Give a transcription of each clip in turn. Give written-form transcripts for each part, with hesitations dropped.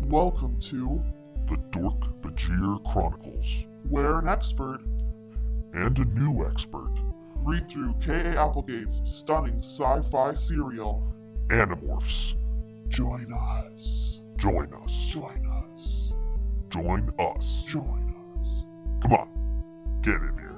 Welcome to the Dork-Bajir Chronicles, where an expert and a new expert, read through K.A. Applegate's stunning sci-fi serial. Animorphs. Join us. Join us. Join us. Join us. Join us. Come on, get in here.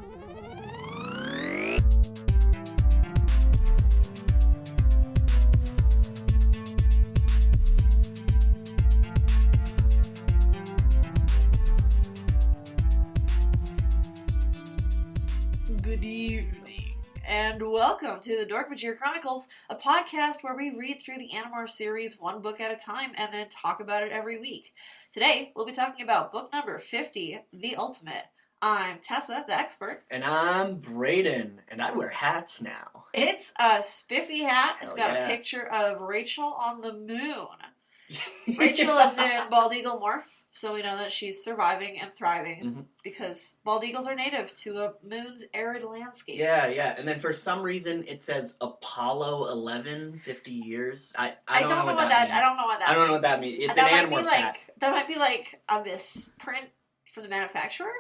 Good evening, and welcome to the Dork-Bajir Chronicles, a podcast where we read through the Animorphs series one book at a time and then talk about it every week. Today, we'll be talking about book number 50, The Ultimate. I'm Tessa, the expert. And I'm Brayden, and I wear hats now. It's a spiffy hat. It's got yeah. a picture of Rachel on the moon. Rachel is in bald eagle morph, so we know that she's surviving and thriving because bald eagles are native to a moon's arid landscape. Yeah, and then for some reason it says Apollo 11, 50 years. I don't know what that means. I don't know what that means. I don't know what that means. It's that an Animorphs hat. That might be like a misprint from the manufacturer.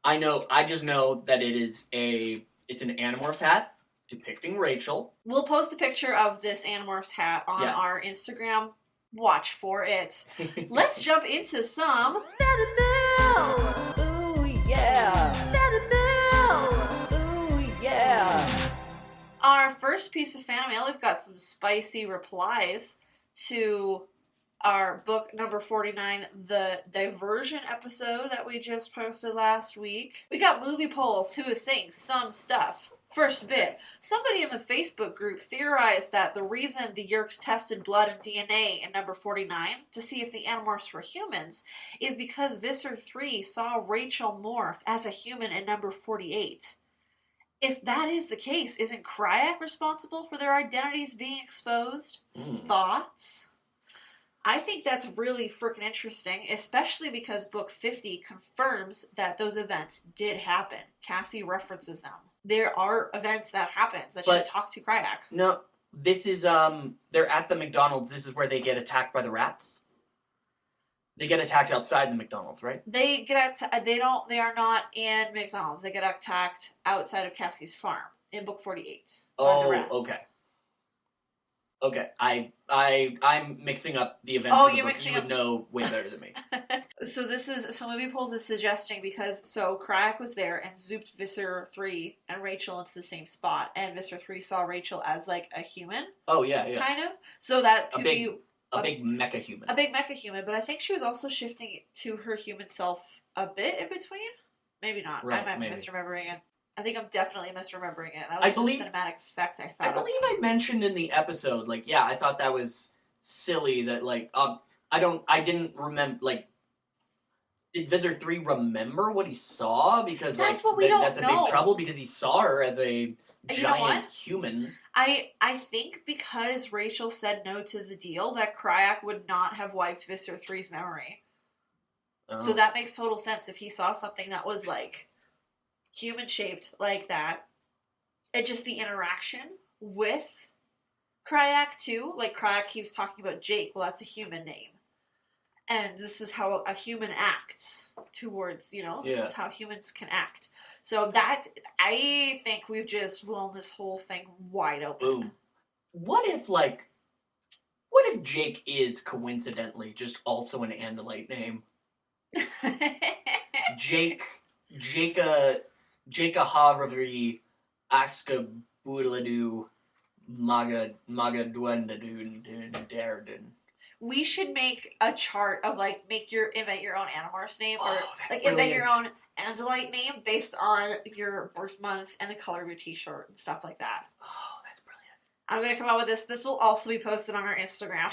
I just know that it's an Animorphs hat depicting Rachel. We'll post a picture of this Animorphs hat on our Instagram. Watch for it. Let's jump into some Fentanyl! Ooh yeah! Fentanyl! Ooh yeah! Our first piece of fan mail, we've got some spicy replies to our book number 49, the diversion episode that we just posted last week. We got Movie Polls, who is saying some stuff. First bit, somebody in the Facebook group theorized that the reason the Yeerks tested blood and DNA in number 49 to see if the Animorphs were humans is because Visser 3 saw Rachel morph as a human in number 48. If that is the case, isn't Crayak responsible for their identities being exposed? Thoughts? I think that's really freaking interesting, especially because book 50 confirms that those events did happen. Cassie references them. There are events that happen that she talked to Crayak. No, this is, they're at the McDonald's. This is where they get attacked by the rats. They get attacked outside the McDonald's, right? They are not in McDonald's. They get attacked outside of Cassie's farm in book 48. Oh, okay. I'm mixing up the events. Oh, of the you're book. mixing You up. would know way better than me. So Movie Polls is suggesting because Crayak was there and zooped Visser 3 and Rachel into the same spot, and Visser 3 saw Rachel as like a human. Oh yeah. Kind of. So that could be a big mecha human. A big mecha human, but I think she was also shifting to her human self a bit in between. Maybe not. Right, I might be misremembering it. I think I'm definitely misremembering it. That was just a cinematic effect I thought. I believe I mentioned in the episode, I thought that was silly that, I didn't remember, did Visser 3 remember what he saw? Because, that's what we don't know. That's a big trouble because he saw her as a giant human. I think because Rachel said no to the deal, that Crayak would not have wiped Visser 3's memory. Oh. So that makes total sense if he saw something that was, human-shaped like that. And just the interaction with Crayak, too. Crayak keeps talking about Jake. Well, that's a human name. And this is how a human acts towards, this is how humans can act. So I think we've just blown this whole thing wide open. Ooh. What if Jake is coincidentally just also an Andalite name? Jaka Havri Aska Boodaladu Magadwendadun Darden. We should make a chart of invent your own Animorphs name or invent brilliant. your own Andalite name based on your birth month and the color of your t-shirt and stuff like that. Oh, that's brilliant. I'm gonna come out with this. This will also be posted on our Instagram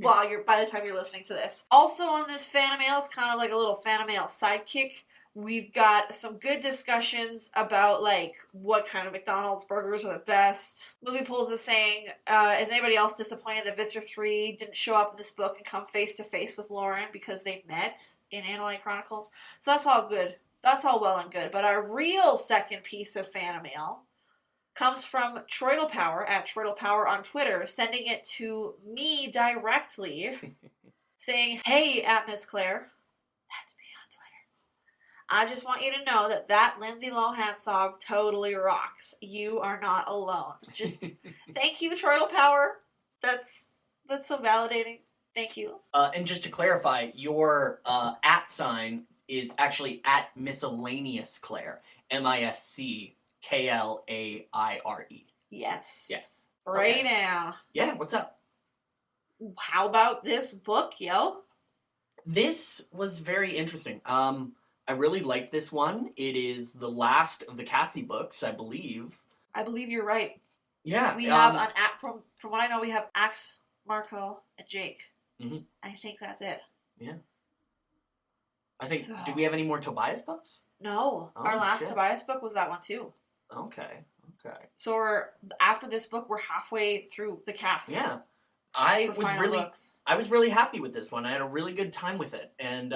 by the time you're listening to this. Also on this fan mail is kind of like a little fan mail sidekick. We've got some good discussions about, what kind of McDonald's burgers are the best. Movie Polls is saying, is anybody else disappointed that Visser 3 didn't show up in this book and come face-to-face with Lauren because they met in Analyte Chronicles? So that's all good. That's all well and good. But our real second piece of fan mail comes from Troidlepower, at Troidlepower on Twitter, sending it to me directly. saying, "Hey, at Miss Claire, that's me on Twitter. I just want you to know that Lindsay Lohan song totally rocks. You are not alone." Just thank you, Chortle Power. That's so validating. Thank you. And just to clarify, your at sign is actually at Miscellaneous Claire. MISCKLAIRE. Yes. Yeah. Right Okay. now. Yeah, what's up? How about this book, yo? This was very interesting. I really liked this one. It is the last of the Cassie books, I believe. I believe you're right. Yeah. We have an app from what I know, we have Axe, Marco, and Jake. Mhm. I think that's it. Yeah. I think. So- Do we have any more Tobias books? No, Oh, our last shit. Tobias book was that one too. Okay. So after this book, we're halfway through the cast. Yeah. I for was final really books. I was really happy with this one. I had a really good time with it. And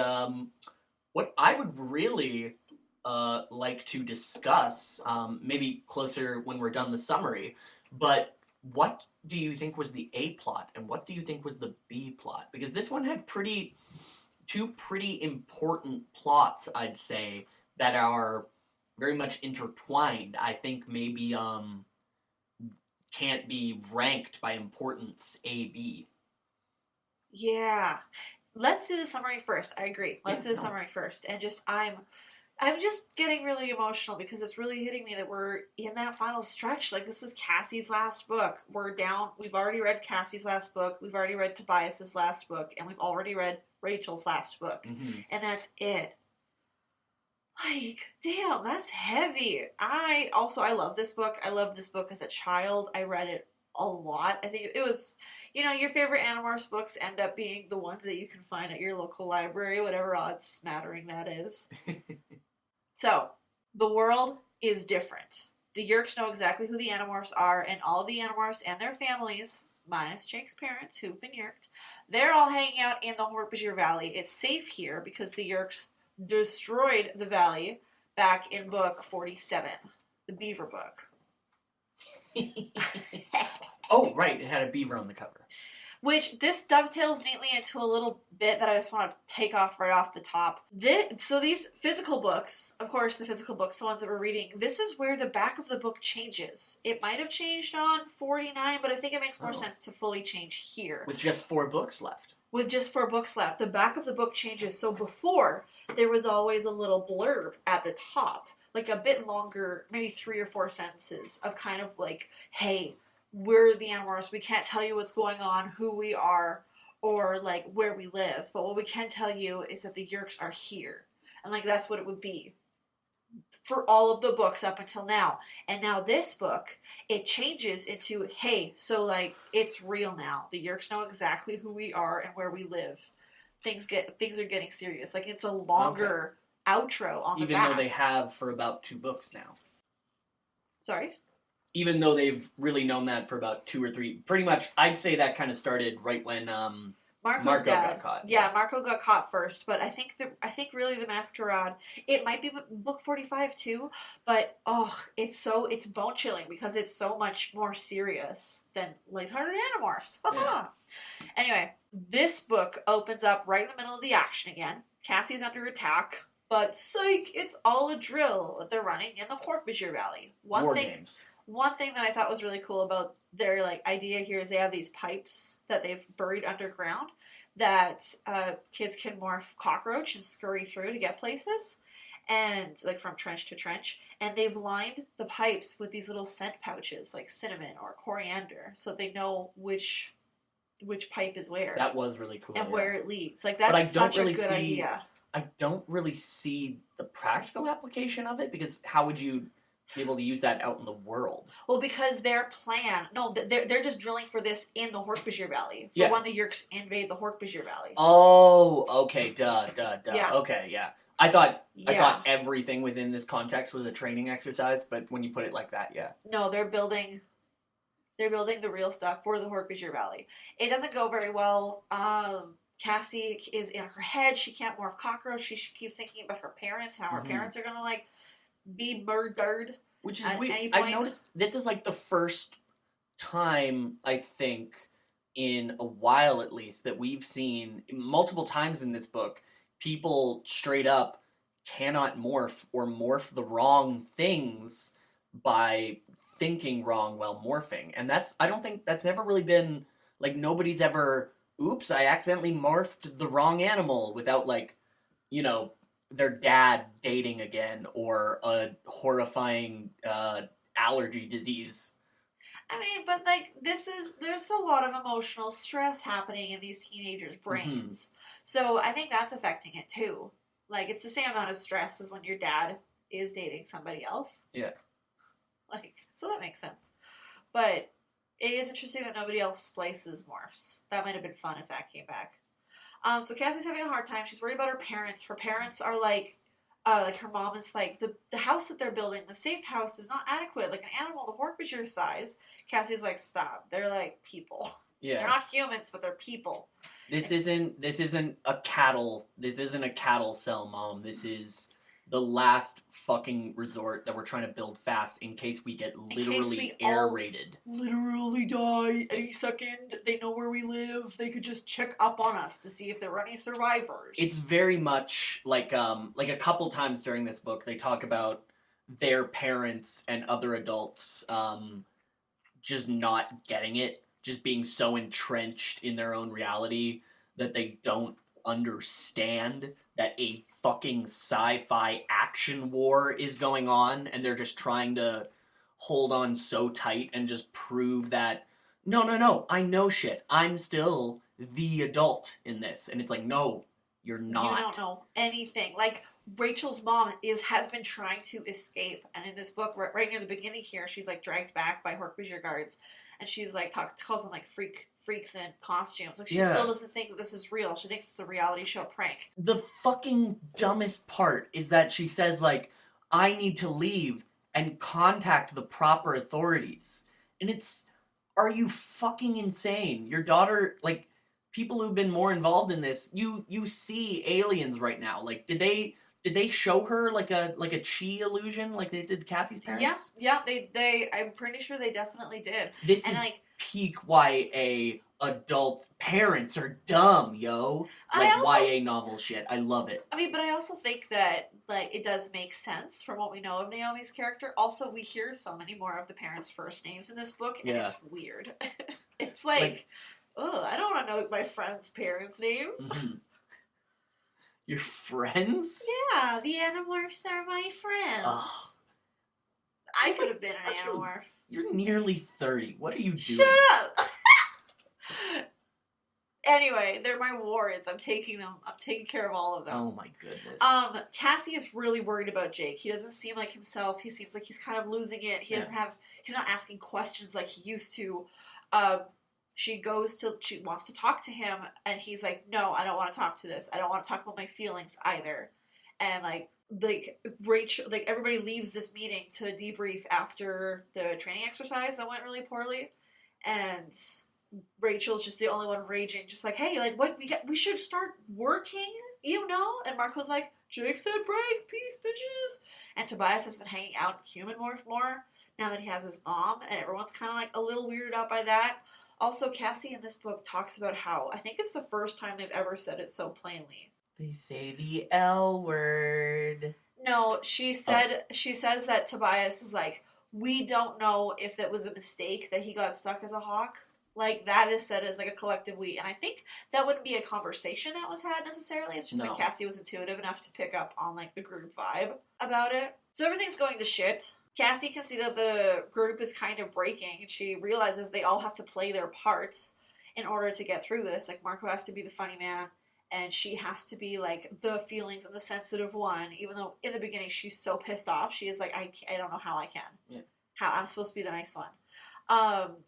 what I would really like to discuss, maybe closer when we're done the summary, but what do you think was the A plot and what do you think was the B plot? Because this one had two pretty important plots, I'd say, that are very much intertwined. I think maybe can't be ranked by importance A, B. Yeah. Let's do the summary first. I agree. Let's do the no. summary first. And just I'm just getting really emotional because it's really hitting me that we're in that final stretch. Like, this is Cassie's last book. We're down. We've already read Cassie's last book. We've already read Tobias's last book. And we've already read Rachel's last book. Mm-hmm. And that's it. Like, damn, that's heavy. I love this book. I loved this book as a child. I read it a lot. I think it was, your favorite Animorphs books end up being the ones that you can find at your local library, whatever odd smattering that is. So, the world is different. The Yeerks know exactly who the Animorphs are, and all of the Animorphs and their families, minus Jake's parents, who've been Yeerked, they're all hanging out in the Hork-Bajir Valley. It's safe here because the Yeerks destroyed the valley back in book 47, the beaver book. Oh, right. It had a beaver on the cover. Which this dovetails neatly into a little bit that I just want to take off right off the top. So these physical books, of course, the physical books, the ones that we're reading, this is where the back of the book changes. It might have changed on 49, but I think it makes more sense to fully change here. With just 4 books left. With just 4 books left, the back of the book changes. So before, there was always a little blurb at the top, like a bit longer, maybe 3 or 4 sentences of kind of like, hey, we're the Animorphs, we can't tell you what's going on, who we are, or like where we live, but what we can tell you is that the Yeerks are here. And like, that's what it would be for all of the books up until now. And now this book, it changes into, hey, so like, it's real now. The Yeerks know exactly who we are and where we live. Things are getting serious. Like, it's a longer outro on the back. Even though they have for about 2 books now. Sorry? Even though they've really known that for about 2 or 3, pretty much, I'd say that kind of started right when Marco got caught. Yeah, Marco got caught first, but I think really the Masquerade, it might be book 45 too, but it's bone chilling because it's so much more serious than Lighthearted Animorphs. Yeah. Anyway, this book opens up right in the middle of the action again. Cassie's under attack, but psych, it's all a drill that they're running in the Hork-Bajir Valley. One thing that I thought was really cool about their idea here is they have these pipes that they've buried underground that kids can morph cockroach and scurry through to get places, and from trench to trench. And they've lined the pipes with these little scent pouches like cinnamon or coriander, so they know which pipe is where. That was really cool. And where it leads. That's such a good idea. I don't really see the practical application of it, because how would you be able to use that out in the world? Well, because their plan... No, they're just drilling for this in the Hork-Bajir Valley. For when the Yeerks invade the Hork-Bajir Valley. Oh, okay. Duh. Yeah. Okay, yeah. I thought everything within this context was a training exercise, but when you put it like that, yeah. No, they're building the real stuff for the Hork-Bajir Valley. It doesn't go very well. Cassie is in her head. She can't morph cockroach. She keeps thinking about her parents, how her parents are going to, be murdered. Which is weird. I noticed this is the first time, I think, in a while, at least, that we've seen multiple times in this book. People straight up cannot morph or morph the wrong things by thinking wrong while morphing. And I don't think that's never really been, like, nobody's ever, oops, I accidentally morphed the wrong animal without, like, you know, their dad dating again or a horrifying allergy disease. I mean, but, like, there's a lot of emotional stress happening in these teenagers' brains. So I think that's affecting it, too. Like, it's the same amount of stress as when your dad is dating somebody else. Yeah. Like, so that makes sense. But it is interesting that nobody else splices morphs. That might have been fun if that came back. So Cassie's having a hard time. She's worried about her parents. Her parents are like her mom is like, the house that they're building, the safe house, is not adequate. Like, an animal the Hork-Bajir size. Cassie's like, stop. They're like people. Yeah. They're not humans, but they're people. This isn't a cattle cell, Mom. This is the last fucking resort that we're trying to build fast in case we get literally air-raided. Literally die any second. They know where we live. They could just check up on us to see if there are any survivors. It's very much like a couple times during this book they talk about their parents and other adults just not getting it, just being so entrenched in their own reality that they don't understand that a fucking sci-fi action war is going on, and they're just trying to hold on so tight and just prove that, no, I know shit. I'm still the adult in this. And it's like, no, you're not. You don't know anything. Like, Rachel's mom has been trying to escape, and in this book, right near the beginning here, she's, like, dragged back by Hork-Bajir guards, and she's, like, calls them, like, freaks in costumes. Like, she still doesn't think that this is real. She thinks it's a reality show prank. The fucking dumbest part is that she says, like, I need to leave and contact the proper authorities. And it's, are you fucking insane? Your daughter, like, people who've been more involved in this, you see aliens right now. Like, did they show her like a chi illusion like they did Cassie's parents? Yeah, they I'm pretty sure they definitely did. This is like peak YA adult parents are dumb, yo. Like YA novel shit. I love it. I mean, but I also think that, like, it does make sense from what we know of Naomi's character. Also, we hear so many more of the parents' first names in this book, and it's weird. It's like, I don't want to know my friends' parents' names. Mm-hmm. Your friends? Yeah, the Animorphs are my friends. Ugh. I could have been an Animorph. You're nearly 30. What are you doing? Shut up! Anyway, they're my wards. I'm taking them. I'm taking care of all of them. Oh my goodness. Cassie is really worried about Jake. He doesn't seem like himself. He seems like he's kind of losing it. He's not asking questions like he used to. She wants to talk to him, and he's like, no, I don't want to talk to this. I don't want to talk about my feelings either. And like Rachel, like, everybody leaves this meeting to debrief after the training exercise that went really poorly, and Rachel's just the only one raging, just like, hey, like, what, we should start working, you know? And Marco's like, Jake said break, peace, bitches. And Tobias has been hanging out in Human Morph more now that he has his mom, and everyone's kind of like a little weirded out by that. Also, Cassie in this book talks about how, I think it's the first time they've ever said it so plainly. They say the L word. No, she says that Tobias is like, we don't know if that was a mistake that he got stuck as a hawk. Like, that is said as, like, a collective we. And I think that wouldn't be a conversation that was had necessarily. It's just that Cassie was intuitive enough to pick up on, like, the group vibe about it. So everything's going to shit. Cassie can see that the group is kind of breaking, and she realizes they all have to play their parts in order to get through this. Like, Marco has to be the funny man, and she has to be, like, the feelings and the sensitive one, even though in the beginning she's so pissed off. She is like, I don't know how I can. Yeah. How I'm supposed to be the nice one.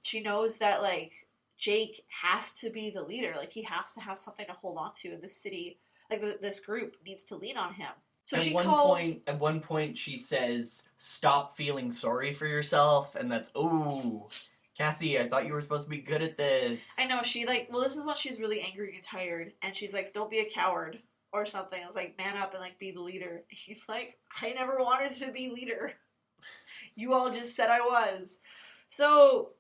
She knows that, like, Jake has to be the leader. Like, he has to have something to hold on to in this city. Like, this group needs to lean on him. So at one point, she says, stop feeling sorry for yourself. And that's, ooh, Cassie, I thought you were supposed to be good at this. I know, this is when she's really angry and tired. And she's like, don't be a coward or something. It's like, man up and, like, be the leader. He's like, I never wanted to be leader. You all just said I was. So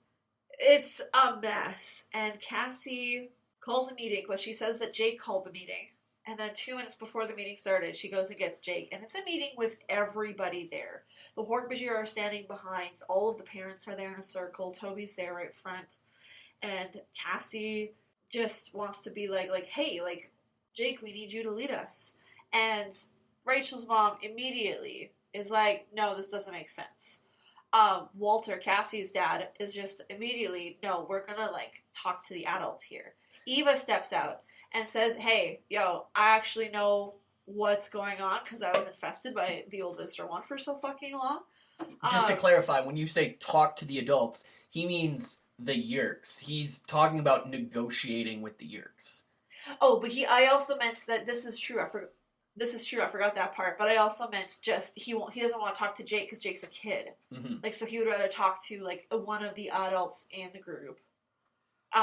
It's a mess. And Cassie calls a meeting, but she says that Jake called the meeting. And then 2 minutes before the meeting started, she goes and gets Jake. And it's a meeting with everybody there. The Hork-Bajir are standing behind. All of the parents are there in a circle. Toby's there right front. And Cassie just wants to be like, hey, like, Jake, we need you to lead us. And Rachel's mom immediately is like, no, this doesn't make sense. Walter, Cassie's dad, is just immediately, no, we're gonna, like, talk to the adults here. Eva steps out and says, hey, yo, I actually know what's going on because I was infested by the old Visitor One for so fucking long. Just to clarify, when you say talk to the adults, he means the Yeerks. He's talking about negotiating with the Yeerks. Oh, but I also meant that this is true. I forgot that part. But I also meant just he doesn't want to talk to Jake because Jake's a kid. Mm-hmm. Like, so he would rather talk to like one of the adults in the group.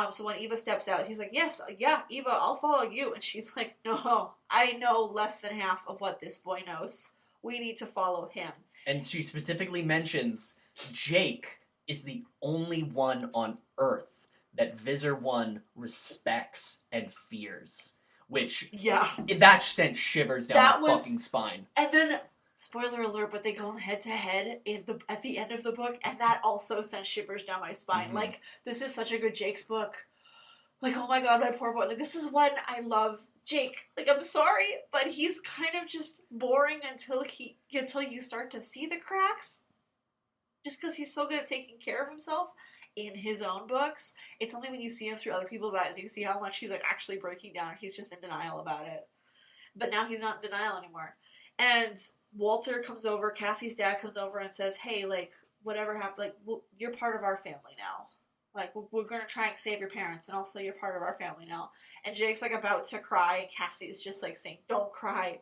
So when Eva steps out, he's like, yes, yeah, Eva, I'll follow you. And she's like, no, I know less than half of what this boy knows. We need to follow him. And she specifically mentions Jake is the only one on Earth that Visor One respects and fears. Which, yeah, that sent shivers down my fucking spine. And then, spoiler alert, but they go head to head at the end of the book, and that also sent shivers down my spine. Mm-hmm. Like, this is such a good Jake's book. Like, oh my god, my poor boy. Like, this is when I love Jake. Like, I'm sorry, but he's kind of just boring until you start to see the cracks. Just because he's so good at taking care of himself in his own books. It's only when you see him through other people's eyes you see how much he's like actually breaking down. He's just in denial about it. But now he's not in denial anymore. And Walter comes over, Cassie's dad comes over and says, hey, like, whatever happened, like, you're part of our family now. Like, we're going to try and save your parents, and also you're part of our family now. And Jake's, like, about to cry, and Cassie's just, like, saying, don't cry.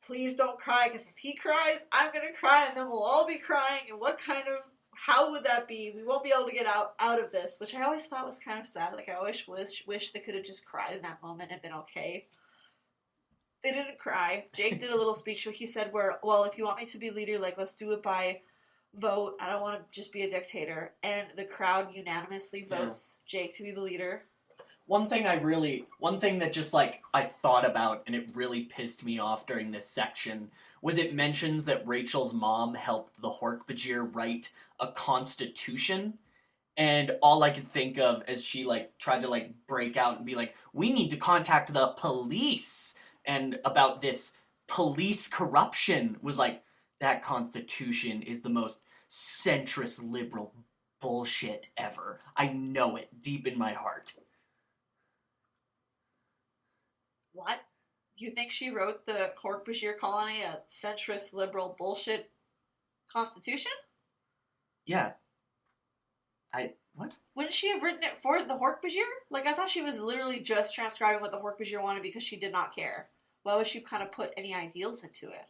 Please don't cry, because if he cries, I'm going to cry, and then we'll all be crying, and how would that be? We won't be able to get out of this, which I always thought was kind of sad. Like, I always wish they could have just cried in that moment and been okay. They didn't cry. Jake did a little speech where he said, well, if you want me to be leader, like, let's do it by vote. I don't want to just be a dictator. And the crowd unanimously votes Jake to be the leader. One thing that just, like, I thought about and it really pissed me off during this section was it mentions that Rachel's mom helped the Hork-Bajir write a constitution. And all I could think of as she, like, tried to, like, break out and be like, we need to contact the police. And about this police corruption was like, that constitution is the most centrist liberal bullshit ever. I know it deep in my heart. What? You think she wrote the Hork-Bajir colony a centrist liberal bullshit constitution? Yeah. What? Wouldn't she have written it for the Hork-Bajir? Like, I thought she was literally just transcribing what the Hork-Bajir wanted because she did not care. Why would she kind of put any ideals into it?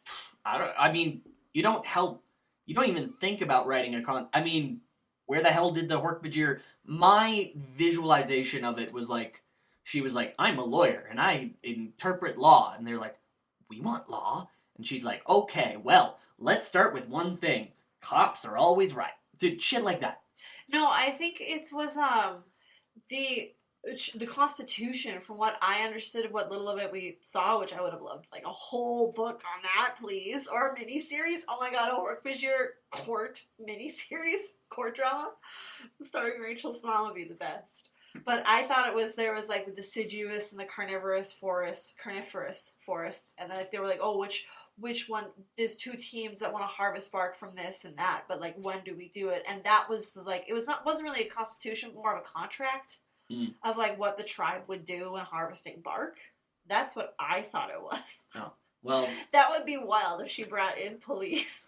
You don't even think about writing where the hell did the Hork-Bajir... My visualization of it was like, she was like, I'm a lawyer, and I interpret law. And they're like, we want law? And she's like, okay, well, let's start with one thing. Cops are always right. Dude, shit like that. No, I think it was, the Constitution, from what I understood, what little of it we saw, which I would have loved, like, a whole book on that, please, or a miniseries. Oh my god, a Hork-Bajir court miniseries, court drama, starring Rachel's mom would be the best. But I thought there was, like, the deciduous and the carnivorous forests, and then, like, they were like, oh, which one, there's 2 teams that want to harvest bark from this and that, but, like, when do we do it? And that was, wasn't really a constitution, but more of a contract. Of, like, what the tribe would do when harvesting bark. That's what I thought it was. Oh, well... That would be wild if she brought in police.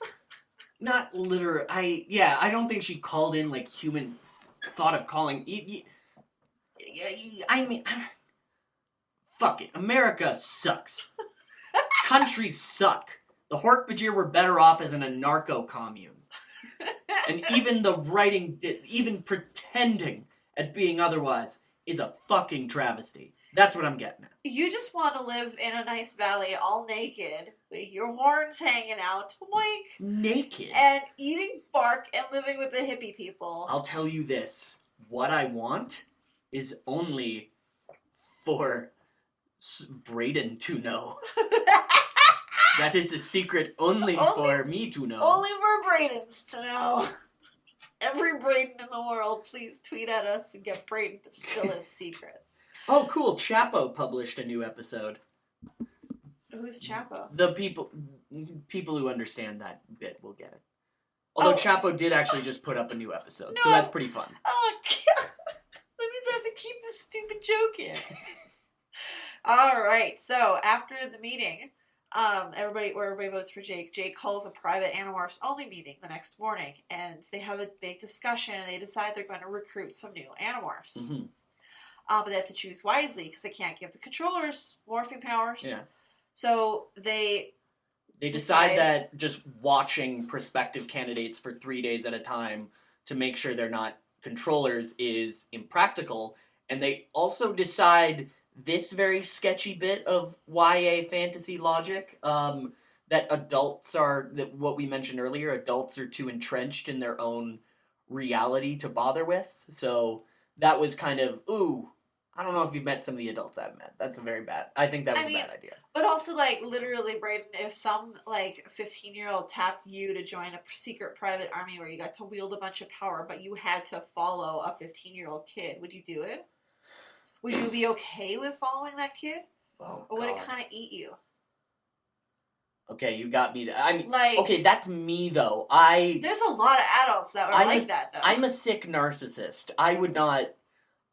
Not literally. I don't think she called in, like, human thought of calling... fuck it. America sucks. Countries suck. The Hork-Bajir were better off as an anarcho-commune. And even the writing, even pretending at being otherwise is a fucking travesty. That's what I'm getting at. You just want to live in a nice valley all naked, with your horns hanging out, Naked? And eating bark and living with the hippie people. I'll tell you this. what I want is only for Brayden to know. That is a secret only for me to know. Only for Braydens to know. Every Brayden in the world, please tweet at us and get Brayden to spill his secrets. Oh, cool. Chapo published a new episode. Who's Chapo? The people who understand that bit will get it. Although Chapo did actually just put up a new episode, so that's pretty fun. Oh, God. That means I have to keep this stupid joke in. All right, so after the meeting, everybody votes for Jake. Jake calls a private Animorphs only meeting the next morning, and they have a big discussion, and they decide they're going to recruit some new Animorphs. Mm-hmm. But they have to choose wisely, because they can't give the controllers morphing powers. Yeah. So they decide that just watching prospective candidates for 3 days at a time to make sure they're not controllers is impractical, and they also decide this very sketchy bit of YA fantasy logic, that what we mentioned earlier, adults are too entrenched in their own reality to bother with. So that was kind of, I don't know if you've met some of the adults I've met. That's I think that was a bad idea. But also, like, literally, Brayden, if some, 15-year-old tapped you to join a secret private army where you got to wield a bunch of power, but you had to follow a 15-year-old kid, would you do it? Would you be okay with following that kid? Oh, or would it kind of eat you? Okay, you got me. Okay, that's me, though. There's a lot of adults that are like that, though. I'm a sick narcissist. I would not...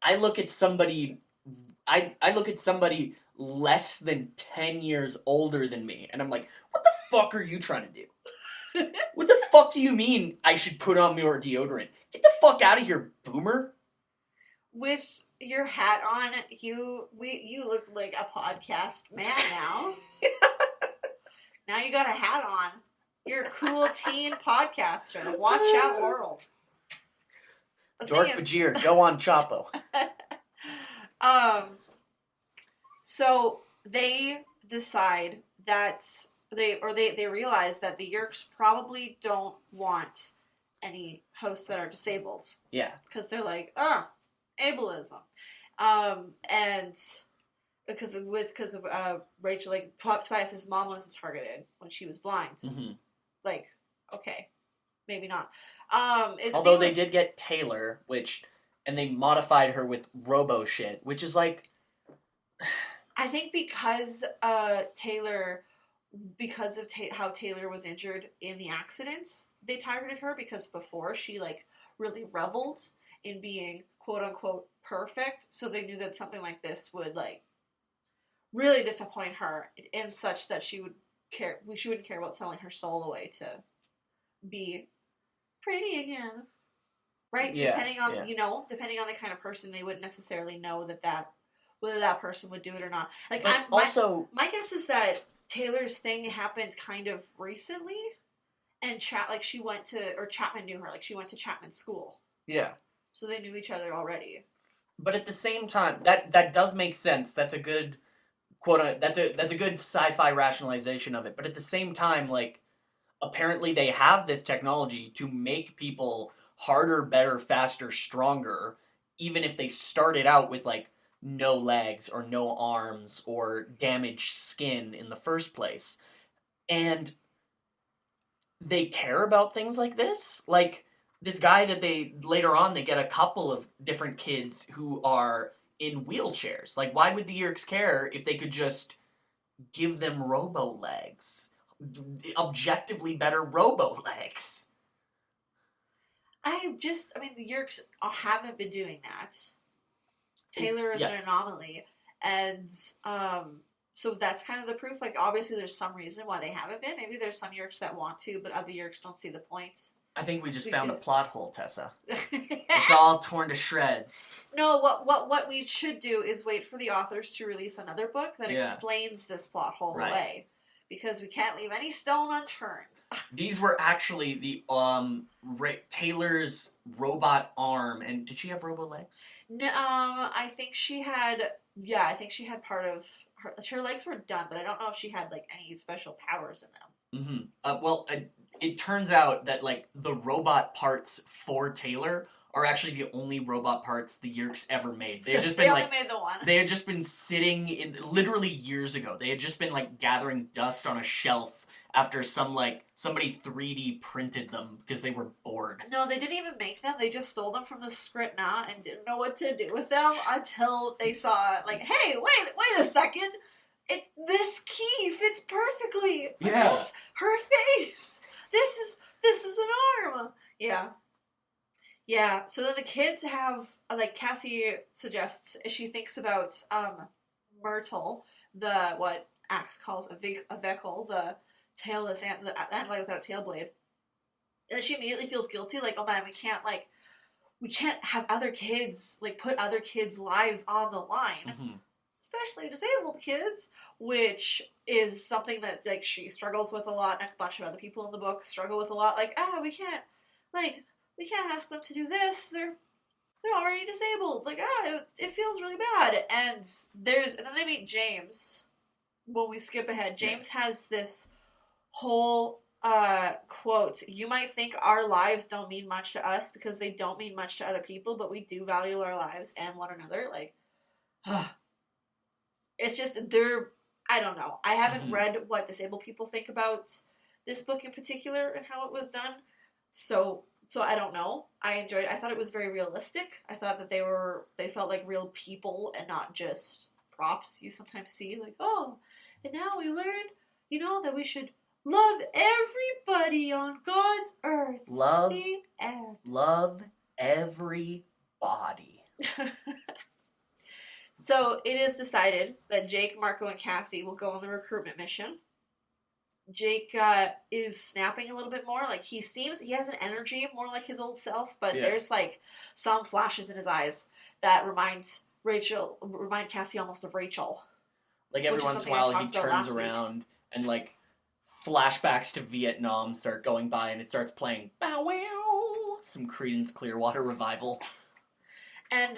I look at somebody less than 10 years older than me, and I'm like, what the fuck are you trying to do? What the fuck do you mean I should put on more deodorant? Get the fuck out of here, boomer. With your hat on, you look like a podcast man now. Now you got a hat on. You're a cool teen podcaster. Watch out, world. Dork-Bajir, go on Chapo. So they decide that they realize that the Yeerks probably don't want any hosts that are disabled. Yeah. Because they're like, ableism. And because of Rachel, like, Tobias's mom wasn't targeted when she was blind. Mm-hmm. Like, okay. Maybe not. Although they did get Taylor, and they modified her with robo shit, which is like... I think because Taylor, how Taylor was injured in the accident, they targeted her, because before she, really reveled in being quote-unquote perfect, so they knew that something like this would, really disappoint her, in such that she wouldn't care about selling her soul away to be pretty again, right? Yeah, depending on the kind of person, they wouldn't necessarily know whether that person would do it or not. My guess is that Taylor's thing happened kind of recently, and Chapman knew her. She went to Chapman school. Yeah. So they knew each other already. But at the same time, that does make sense. That's a good that's a good sci-fi rationalization of it. But at the same time, apparently they have this technology to make people harder, better, faster, stronger, even if they started out with, no legs or no arms or damaged skin in the first place. And they care about things like this. This guy that later on they get a couple of different kids who are in wheelchairs. Why would the Yeerks care if they could just give them robo legs? Objectively better robo legs. The Yeerks haven't been doing that. Taylor is an anomaly, and so that's kind of the proof. Obviously there's some reason why they haven't been. Maybe there's some Yeerks that want to, but other Yeerks don't see the point. I think we just found a plot hole, Tessa. It's all torn to shreds. No, what we should do is wait for the authors to release another book that explains this plot hole away. Because we can't leave any stone unturned. These were actually the Taylor's robot arm, and did she have robo legs? No, I think she had. Yeah, I think she had part of her legs were done, but I don't know if she had any special powers in them. Mm-hmm. It turns out that the robot parts for Taylor are actually the only robot parts the Yeerks ever made. They had just been they only made the one. They had just been sitting in literally years ago. They had just been like gathering dust on a shelf after somebody 3D printed them because they were bored. No, they didn't even make them. They just stole them from the Skritna and didn't know what to do with them until they saw like, hey, wait a second. This key fits perfectly across her face. This is an arm. Yeah. Yeah, so then the kids have, like Cassie suggests, she thinks about Myrtle, what Axe calls a vehicle, the tailless the antlion without a tail blade. And she immediately feels guilty, like, oh man, we can't have other kids, like, put other kids' lives on the line. Especially disabled kids, which is something that, like, she struggles with a lot, and a bunch of other people in the book struggle with a lot. Like, we can't ask them to do this. They're already disabled. Like, it feels really bad. And then they meet James. When we skip ahead, James has this whole quote, you might think our lives don't mean much to us because they don't mean much to other people, but we do value our lives and one another. Like, it's just, I don't know. I haven't read what disabled people think about this book in particular and how it was done. So I don't know. I thought it was very realistic. I thought that they felt like real people and not just props you sometimes see. Like, oh, and now we learned, that we should love everybody on God's earth. Love everybody. So it is decided that Jake, Marco, and Cassie will go on the recruitment mission. Jake is snapping a little bit more. Like, he has an energy more like his old self, but there's, like, some flashes in his eyes that remind Cassie almost of Rachel. Like, every once in a while he turns around and, like, flashbacks to Vietnam start going by and it starts playing bow wow, some Creedence Clearwater Revival. And,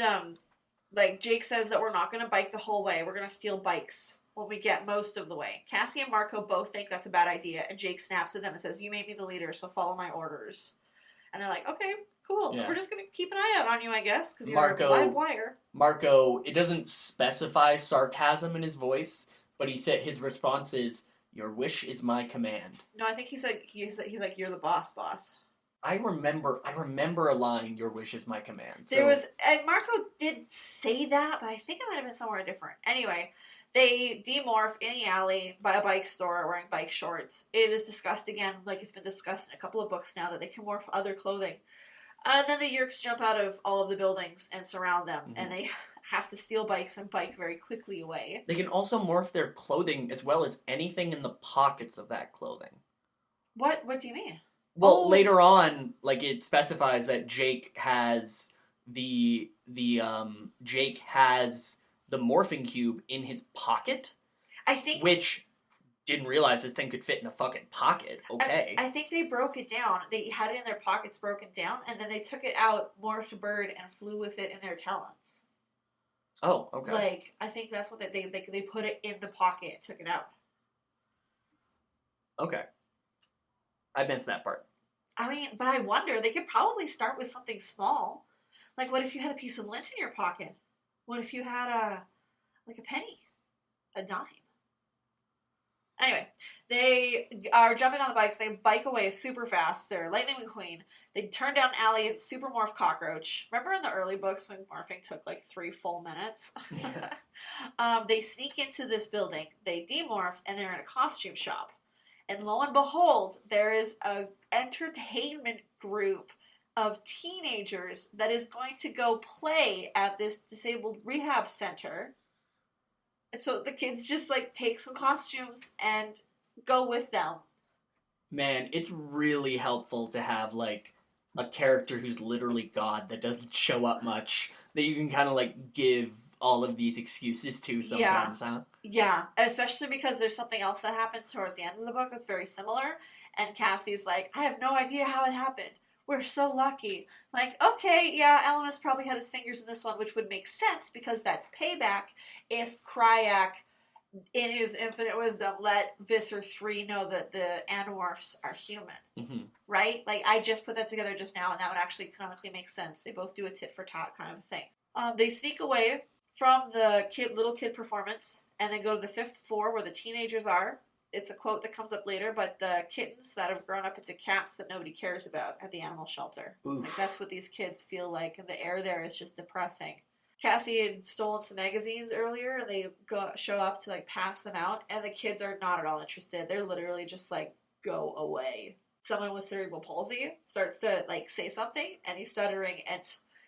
like, Jake says that we're not going to bike the whole way. We're going to steal bikes when we get most of the way. Cassie and Marco both think that's a bad idea, and Jake snaps at them and says, you made me the leader, so follow my orders. And they're like, okay, cool. Yeah. We're just going to keep an eye out on you, I guess, because you're a live wire. Marco, it doesn't specify sarcasm in his voice, but his response is, your wish is my command. No, I think he's like, you're the boss. I remember a line, your wish is my command. So. Marco did say that, but I think it might have been somewhere different. Anyway, they demorph in the alley by a bike store wearing bike shorts. It is discussed again, like it's been discussed in a couple of books now, that they can morph other clothing. And then the Yeerks jump out of all of the buildings and surround them, and they have to steal bikes and bike very quickly away. They can also morph their clothing as well as anything in the pockets of that clothing. What do you mean? Well, later on, like, it specifies that Jake has the morphing cube in his pocket. I think, which didn't realize this thing could fit in a fucking pocket. Okay. I think they broke it down. They had it in their pockets broken down, and then they took it out, morphed a bird, and flew with it in their talons. Oh, okay. Like, I think that's what they put it in the pocket and took it out. Okay. I missed that part. I mean, but I wonder, they could probably start with something small. Like, what if you had a piece of lint in your pocket? What if you had a penny? A dime? Anyway, they are jumping on the bikes. They bike away super fast. They're Lightning McQueen. They turn down an alley and super morph cockroach. Remember in the early books when morphing took like 3 full minutes? Yeah. They sneak into this building. They demorph, and they're in a costume shop. And lo and behold, there is an entertainment group of teenagers that is going to go play at this disabled rehab center. And so the kids just, like, take some costumes and go with them. Man, it's really helpful to have, like, a character who's literally God that doesn't show up much, that you can kind of, like, give all of these excuses to sometimes, huh? Yeah, especially because there's something else that happens towards the end of the book that's very similar, and Cassie's like, I have no idea how it happened. We're so lucky. Like, okay, yeah, Ellimist probably had his fingers in this one, which would make sense because that's payback if Crayak in his infinite wisdom, let Visser 3 know that the Animorphs are human. Mm-hmm. Right? Like, I just put that together just now, and that would actually canonically make sense. They both do a tit-for-tat kind of a thing. They sneak away from the little kid performance, and then go to the 5th floor where the teenagers are. It's a quote that comes up later, but the kittens that have grown up into cats that nobody cares about at the animal shelter. Oof. Like, that's what these kids feel like, and the air there is just depressing. Cassie had stolen some magazines earlier, and they show up to, like, pass them out, and the kids are not at all interested. They're literally just like, go away. Someone with cerebral palsy starts to, like, say something, and he's stuttering, and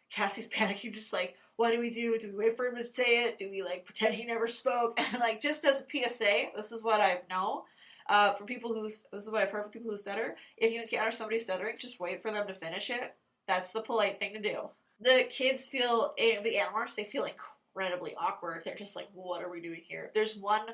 Cassie's panicking, just like, what do we do? Do we wait for him to say it? Do we, like, pretend he never spoke? And, like, just as a PSA, this is what I know, this is what I've heard from people who stutter. If you encounter somebody stuttering, just wait for them to finish it. That's the polite thing to do. The kids feel, the Animorphs, they feel incredibly awkward. They're just like, what are we doing here? There's one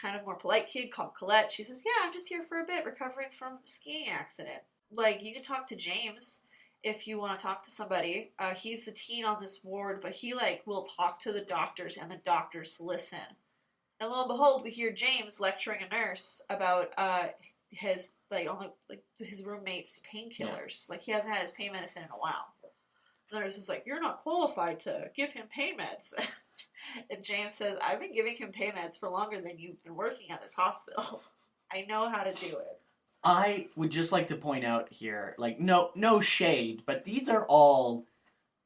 kind of more polite kid called Colette. She says, yeah, I'm just here for a bit, recovering from a skiing accident. Like, you can talk to James if you want to talk to somebody. He's the teen on this ward, but he, like, will talk to the doctors, and the doctors listen. And lo and behold, we hear James lecturing a nurse about his roommate's painkillers. Yeah. Like, he hasn't had his pain medicine in a while. The nurse is like, you're not qualified to give him pain meds. And James says, I've been giving him pain meds for longer than you've been working at this hospital. I know how to do it. I would just like to point out here, like, no shade, but these are all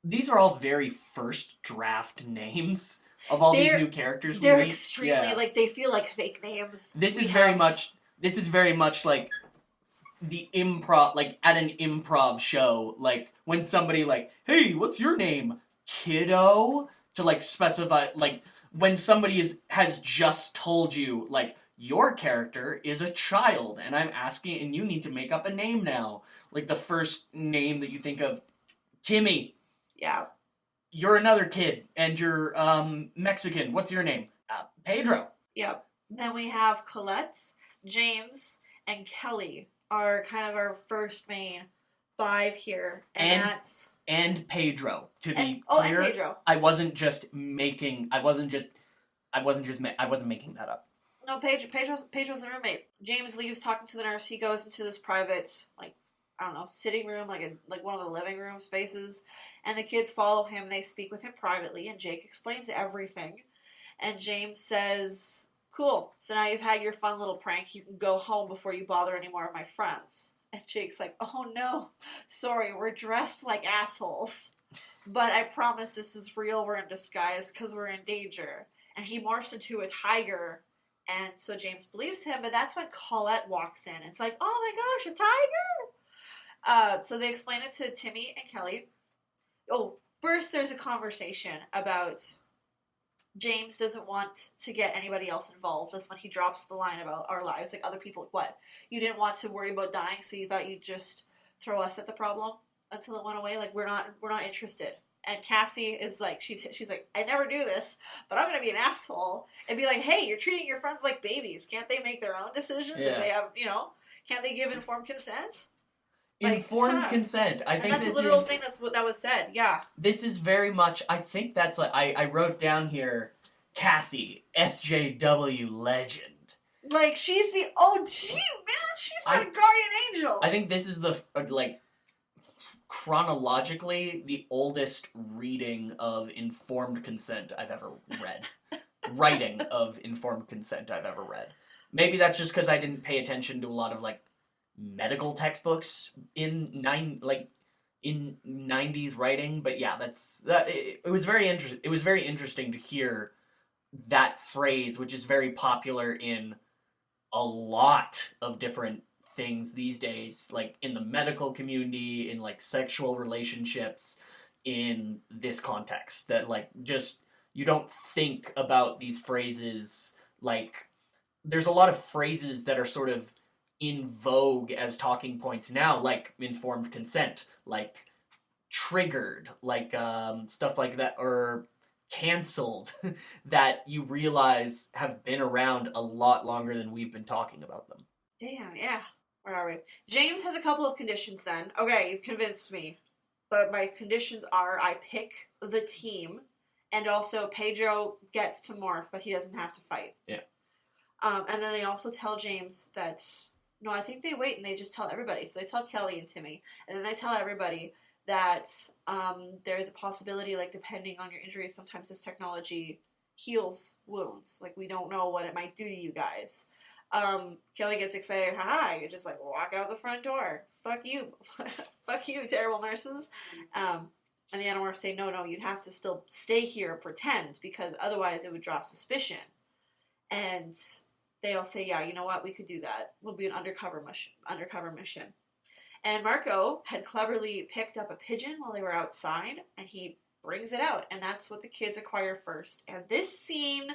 very first draft names of all these new characters. They're extremely, like, they feel like fake names. This is very much like the improv, like, at an improv show, like, when somebody, like, hey, what's your name, kiddo? To, like, specify, like, when somebody has just told you, like, your character is a child, and I'm asking, and you need to make up a name now. Like, the first name that you think of, Timmy. Yeah. You're another kid, and you're, Mexican. What's your name? Pedro. Yep. Then we have Colette, James, and Kelly are kind of our first main 5 here, and that's... And Pedro, to be clear. And Pedro. I wasn't making that up. No, Pedro's the roommate. James leaves talking to the nurse. He goes into this private, like, I don't know, sitting room, like one of the living room spaces, and the kids follow him. They speak with him privately, and Jake explains everything. And James says, cool, so now you've had your fun little prank. You can go home before you bother any more of my friends. And Jake's like, oh no, sorry, we're dressed like assholes. But I promise this is real, we're in disguise because we're in danger. And he morphs into a tiger, and so James believes him, but that's when Colette walks in. It's like, oh my gosh, a tiger! So they explain it to Timmy and Kelly. Oh, first there's a conversation about... James doesn't want to get anybody else involved. That's when he drops the line about our lives. Like, other people, what? You didn't want to worry about dying, so you thought you'd just throw us at the problem until it went away? Like, we're not interested. And Cassie is like, she's like, I never do this, but I'm going to be an asshole and be like, hey, you're treating your friends like babies. Can't they make their own decisions if they have, can't they give informed consent? Informed consent. I think that's a literal thing that was said. Yeah. This is very much. I think that's like I wrote down here. Cassie, SJW legend. Like, she's the OG, man. She's my guardian angel. I think this is the chronologically the oldest reading of informed consent I've ever read. Writing of informed consent I've ever read. Maybe that's just because I didn't pay attention to a lot of medical textbooks in 90s writing, but yeah, it was very interesting. It was very interesting to hear that phrase, which is very popular in a lot of different things these days, like in the medical community, in sexual relationships, in this context, that just you don't think about these phrases. There's a lot of phrases that are sort of in vogue as talking points now, like informed consent, like triggered, stuff like that, or canceled, that you realize have been around a lot longer than we've been talking about them. Damn, yeah. Where are we? James has a couple of conditions then. Okay, you've convinced me. But my conditions are I pick the team, and also Pedro gets to morph, but he doesn't have to fight. Yeah. And then they also tell James that, no, I think they wait and they just tell everybody. So they tell Kelly and Timmy, and then they tell everybody that there is a possibility, like, depending on your injuries, sometimes this technology heals wounds. Like, we don't know what it might do to you guys. Kelly gets excited, haha, you just, like, walk out the front door. Fuck you. Fuck you, terrible nurses. And the Animorphs say, no, you'd have to still stay here and pretend, because otherwise it would draw suspicion. And they all say, yeah, you know what, we could do that. We'll be an undercover mission. And Marco had cleverly picked up a pigeon while they were outside, and he brings it out, and that's what the kids acquire first. And this scene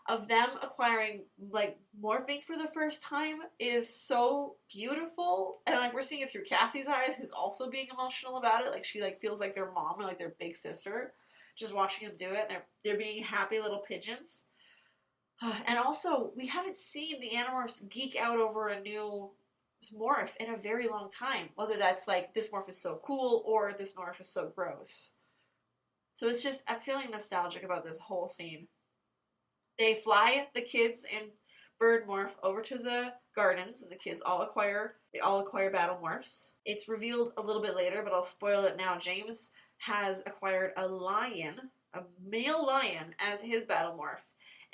of them acquiring, like, morphing for the first time is so beautiful. And, like, we're seeing it through Cassie's eyes, who's also being emotional about it. Like, she, like, feels like their mom or, like, their big sister, just watching them do it. And they're being happy little pigeons. And also, we haven't seen the Animorphs geek out over a new morph in a very long time. Whether that's, like, this morph is so cool or this morph is so gross. So it's just, I'm feeling nostalgic about this whole scene. They fly the kids in bird morph over to the gardens, and the kids all acquire battle morphs. It's revealed a little bit later, but I'll spoil it now. James has acquired a male lion, as his battle morph.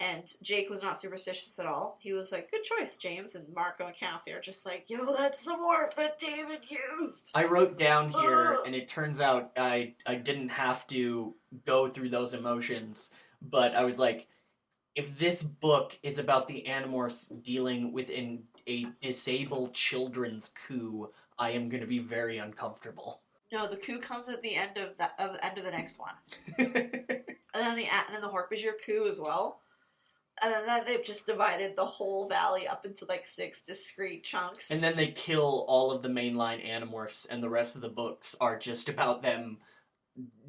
And Jake was not superstitious at all. He was like, good choice, James. And Marco and Cassie are just like, yo, that's the morph that David used. I wrote down here, and it turns out I didn't have to go through those emotions, but I was like, if this book is about the Animorphs dealing with a disabled children's coup, I am going to be very uncomfortable. No, the coup comes at the end of the next one. and then the Hork-Bajir coup as well. And then they've just divided the whole valley up into, like, 6 discrete chunks. And then they kill all of the mainline Animorphs, and the rest of the books are just about them,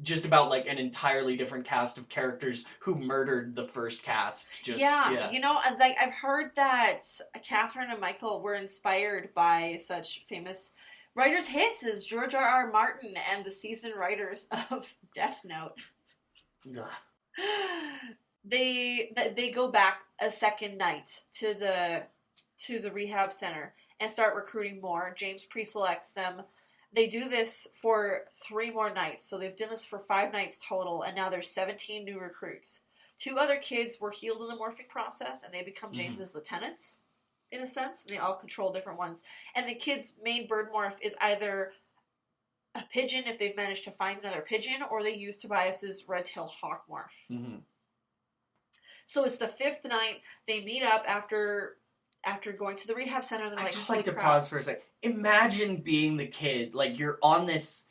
just about, like, an entirely different cast of characters who murdered the first cast. Yeah, you know, like, I've heard that Catherine and Michael were inspired by such famous writers' hits as George R.R. Martin and the seasoned writers of Death Note. Ugh. They go back a second night to the rehab center and start recruiting more. James pre-selects them. They do this for 3 more nights, so they've done this for 5 nights total, and now there's 17 new recruits. 2 other kids were healed in the morphing process, and they become James's lieutenants, in a sense. And they all control different ones. And the kid's main bird morph is either a pigeon, if they've managed to find another pigeon, or they use Tobias's red-tailed hawk morph. Mm-hmm. So it's the 5th night. They meet up after going to the rehab center. And they're I'd just like to pause for a second. Imagine being the kid. Like, you're on this...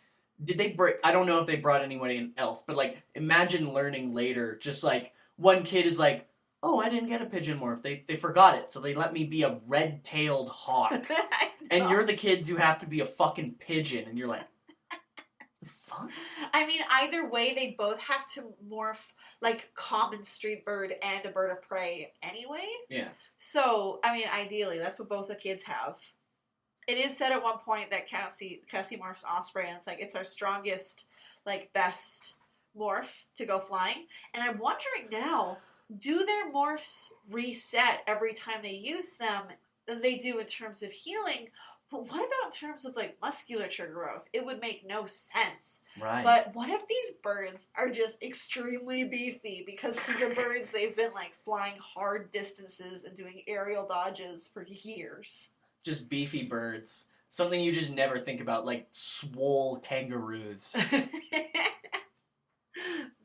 I don't know if they brought anyone else, but, like, imagine learning later, just, like, one kid is like, oh, I didn't get a pigeon morph. They forgot it, so they let me be a red-tailed hawk. And you're the kids who have to be a fucking pigeon, and you're like, the fuck? I mean, either way, they both have to morph, like, common street bird and a bird of prey anyway. Yeah. So, I mean, ideally, that's what both the kids have. It is said at one point that Cassie morphs Osprey, and it's like, it's our strongest, like, best morph to go flying. And I'm wondering now, do their morphs reset every time they use them than they do in terms of healing? But what about in terms of, like, musculature growth? It would make no sense. Right. But what if these birds are just extremely beefy because the birds, they've been, like, flying hard distances and doing aerial dodges for years? Just beefy birds. Something you just never think about, like swole kangaroos.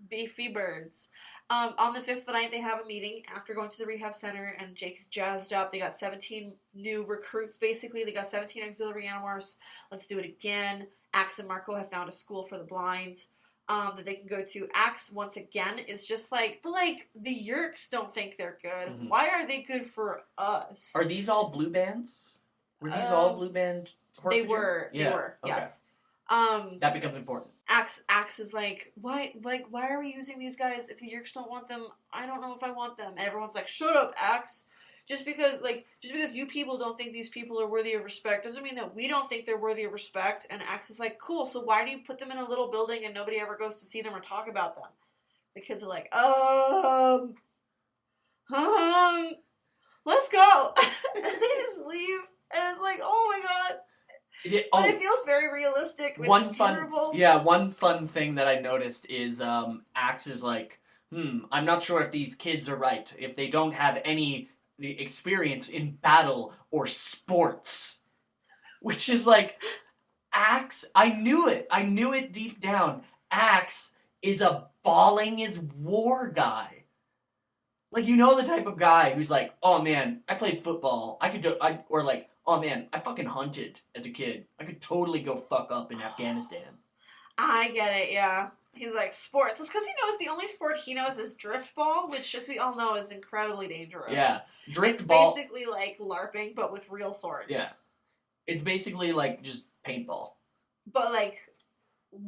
Beefy birds. On the 5th night, they have a meeting after going to the rehab center, and Jake's jazzed up. They got 17 new recruits, basically. They got 17 auxiliary Animorphs. Let's do it again. Axe and Marco have found a school for the blind that they can go to. Axe, once again, is just like, but, like, the Yeerks don't think they're good. Mm-hmm. Why are they good for us? Are these all blue bands? Were these all blue band? They were. Okay. Yeah. That becomes important. Axe is like, why are we using these guys if the Yeerks don't want them? I don't know if I want them. And everyone's like, shut up, Axe. Just because you people don't think these people are worthy of respect doesn't mean that we don't think they're worthy of respect. And Axe is like, cool, so why do you put them in a little building and nobody ever goes to see them or talk about them? The kids are like, let's go. And they just leave. And it's like, oh my god. But it feels very realistic, which is terrible. One fun thing that I noticed is Axe is like, I'm not sure if these kids are right, if they don't have any experience in battle or sports. Which is like, Axe, I knew it deep down. Axe is a balling his war guy. Like, you know the type of guy who's like, oh man, I played football, or like, oh man, I fucking hunted as a kid. I could totally go fuck up in Afghanistan. I get it, yeah. He's like, sports. It's because he knows the only sport he knows is driftball, which, as we all know, is incredibly dangerous. Yeah. Driftball. It's basically like LARPing, but with real swords. Yeah. It's basically like just paintball. But like,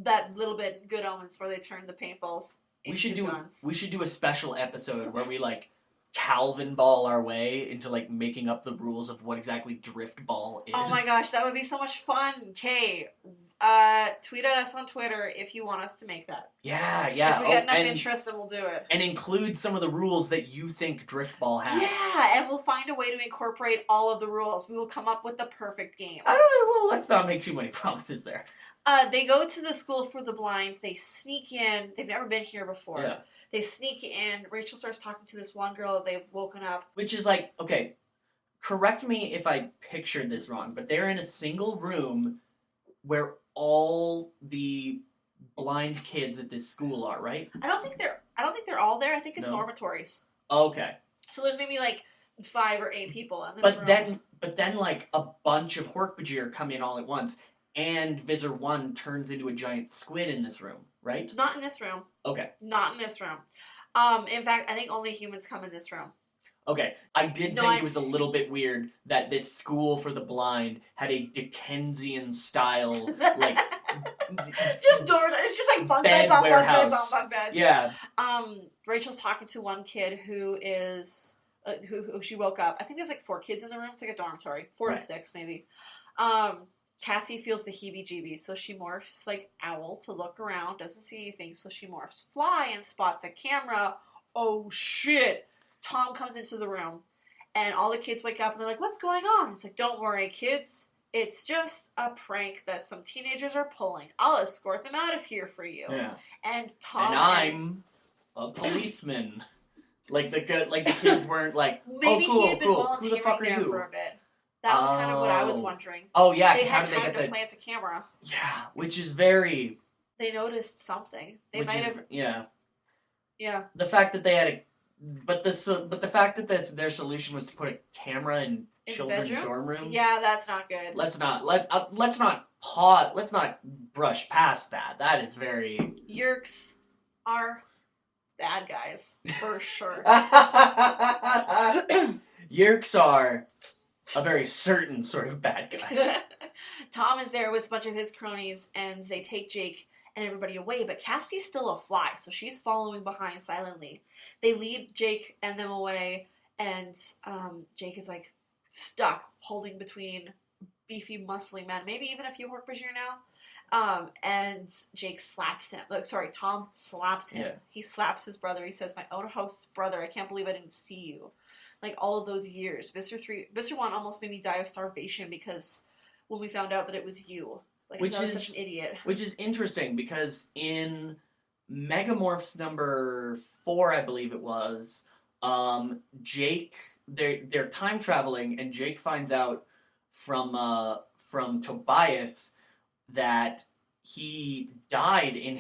that little bit in Good Omens where they turn the paintballs into guns. We should do a special episode where we like Calvin ball our way into like making up the rules of what exactly driftball is. Oh my gosh, that would be so much fun. Okay, tweet at us on Twitter if you want us to make that. Yeah. If we get enough interest, then we'll do it. And include some of the rules that you think driftball has. Yeah, and we'll find a way to incorporate all of the rules. We will come up with the perfect game. Well, let's not make too many promises there. They go to the school for the blind. They sneak in. They've never been here before. Yeah. They sneak in. Rachel starts talking to this one girl that they've woken up. Which is like, okay, correct me if I pictured this wrong, but they're in a single room where all the blind kids at this school are, right? I don't think they're all there. I think it's dormitories. Okay. So there's maybe like 5 or 8 people in this room. But then like a bunch of Hork-Bajir come in all at once. And Visser 1 turns into a giant squid in this room, right? Not in this room. Okay. Not in this room. In fact, I think only humans come in this room. Okay. I think it was a little bit weird that this school for the blind had a Dickensian style, like... It's just like bunk beds on bunk beds on bunk beds. Yeah. Rachel's talking to one kid who is... who she woke up. I think there's like 4 kids in the room. It's like a dormitory. 4 to 6, maybe. Cassie feels the heebie-jeebies, so she morphs like Owl to look around, doesn't see anything, so she morphs Fly and spots a camera. Oh shit! Tom comes into the room, and all the kids wake up and they're like, what's going on? It's like, don't worry, kids. It's just a prank that some teenagers are pulling. I'll escort them out of here for you. Yeah. And Tom... And I'm a policeman. Like the kids weren't like, maybe oh, cool, he had been cool. volunteering Who the fuck are there you? for a bit. That was kind of what I was wondering. Oh, yeah. They had time to plant a camera. Yeah, which is very... They noticed something. They might have... Yeah. Yeah. The fact that they had But the fact that their solution was to put a camera in children's dorm room... Yeah, that's not good. Let's not brush past that. That is very... Yeerks are bad guys, for sure. Yeerks are... a very certain sort of bad guy. Tom is there with a bunch of his cronies, and they take Jake and everybody away, but Cassie's still a fly, so she's following behind silently. They lead Jake and them away, and Jake is, like, stuck, holding between beefy, muscly men, maybe even a few Hork-Bajir now, and Jake slaps him. Tom slaps him. Yeah. He slaps his brother. He says, my own host's brother, I can't believe I didn't see you. Like, all of those years. Visser 1 almost made me die of starvation because when we found out that it was you. Like, I was such an idiot. Which is interesting, because in Megamorphs number 4, I believe it was, Jake, they're time traveling, and Jake finds out from Tobias that he died in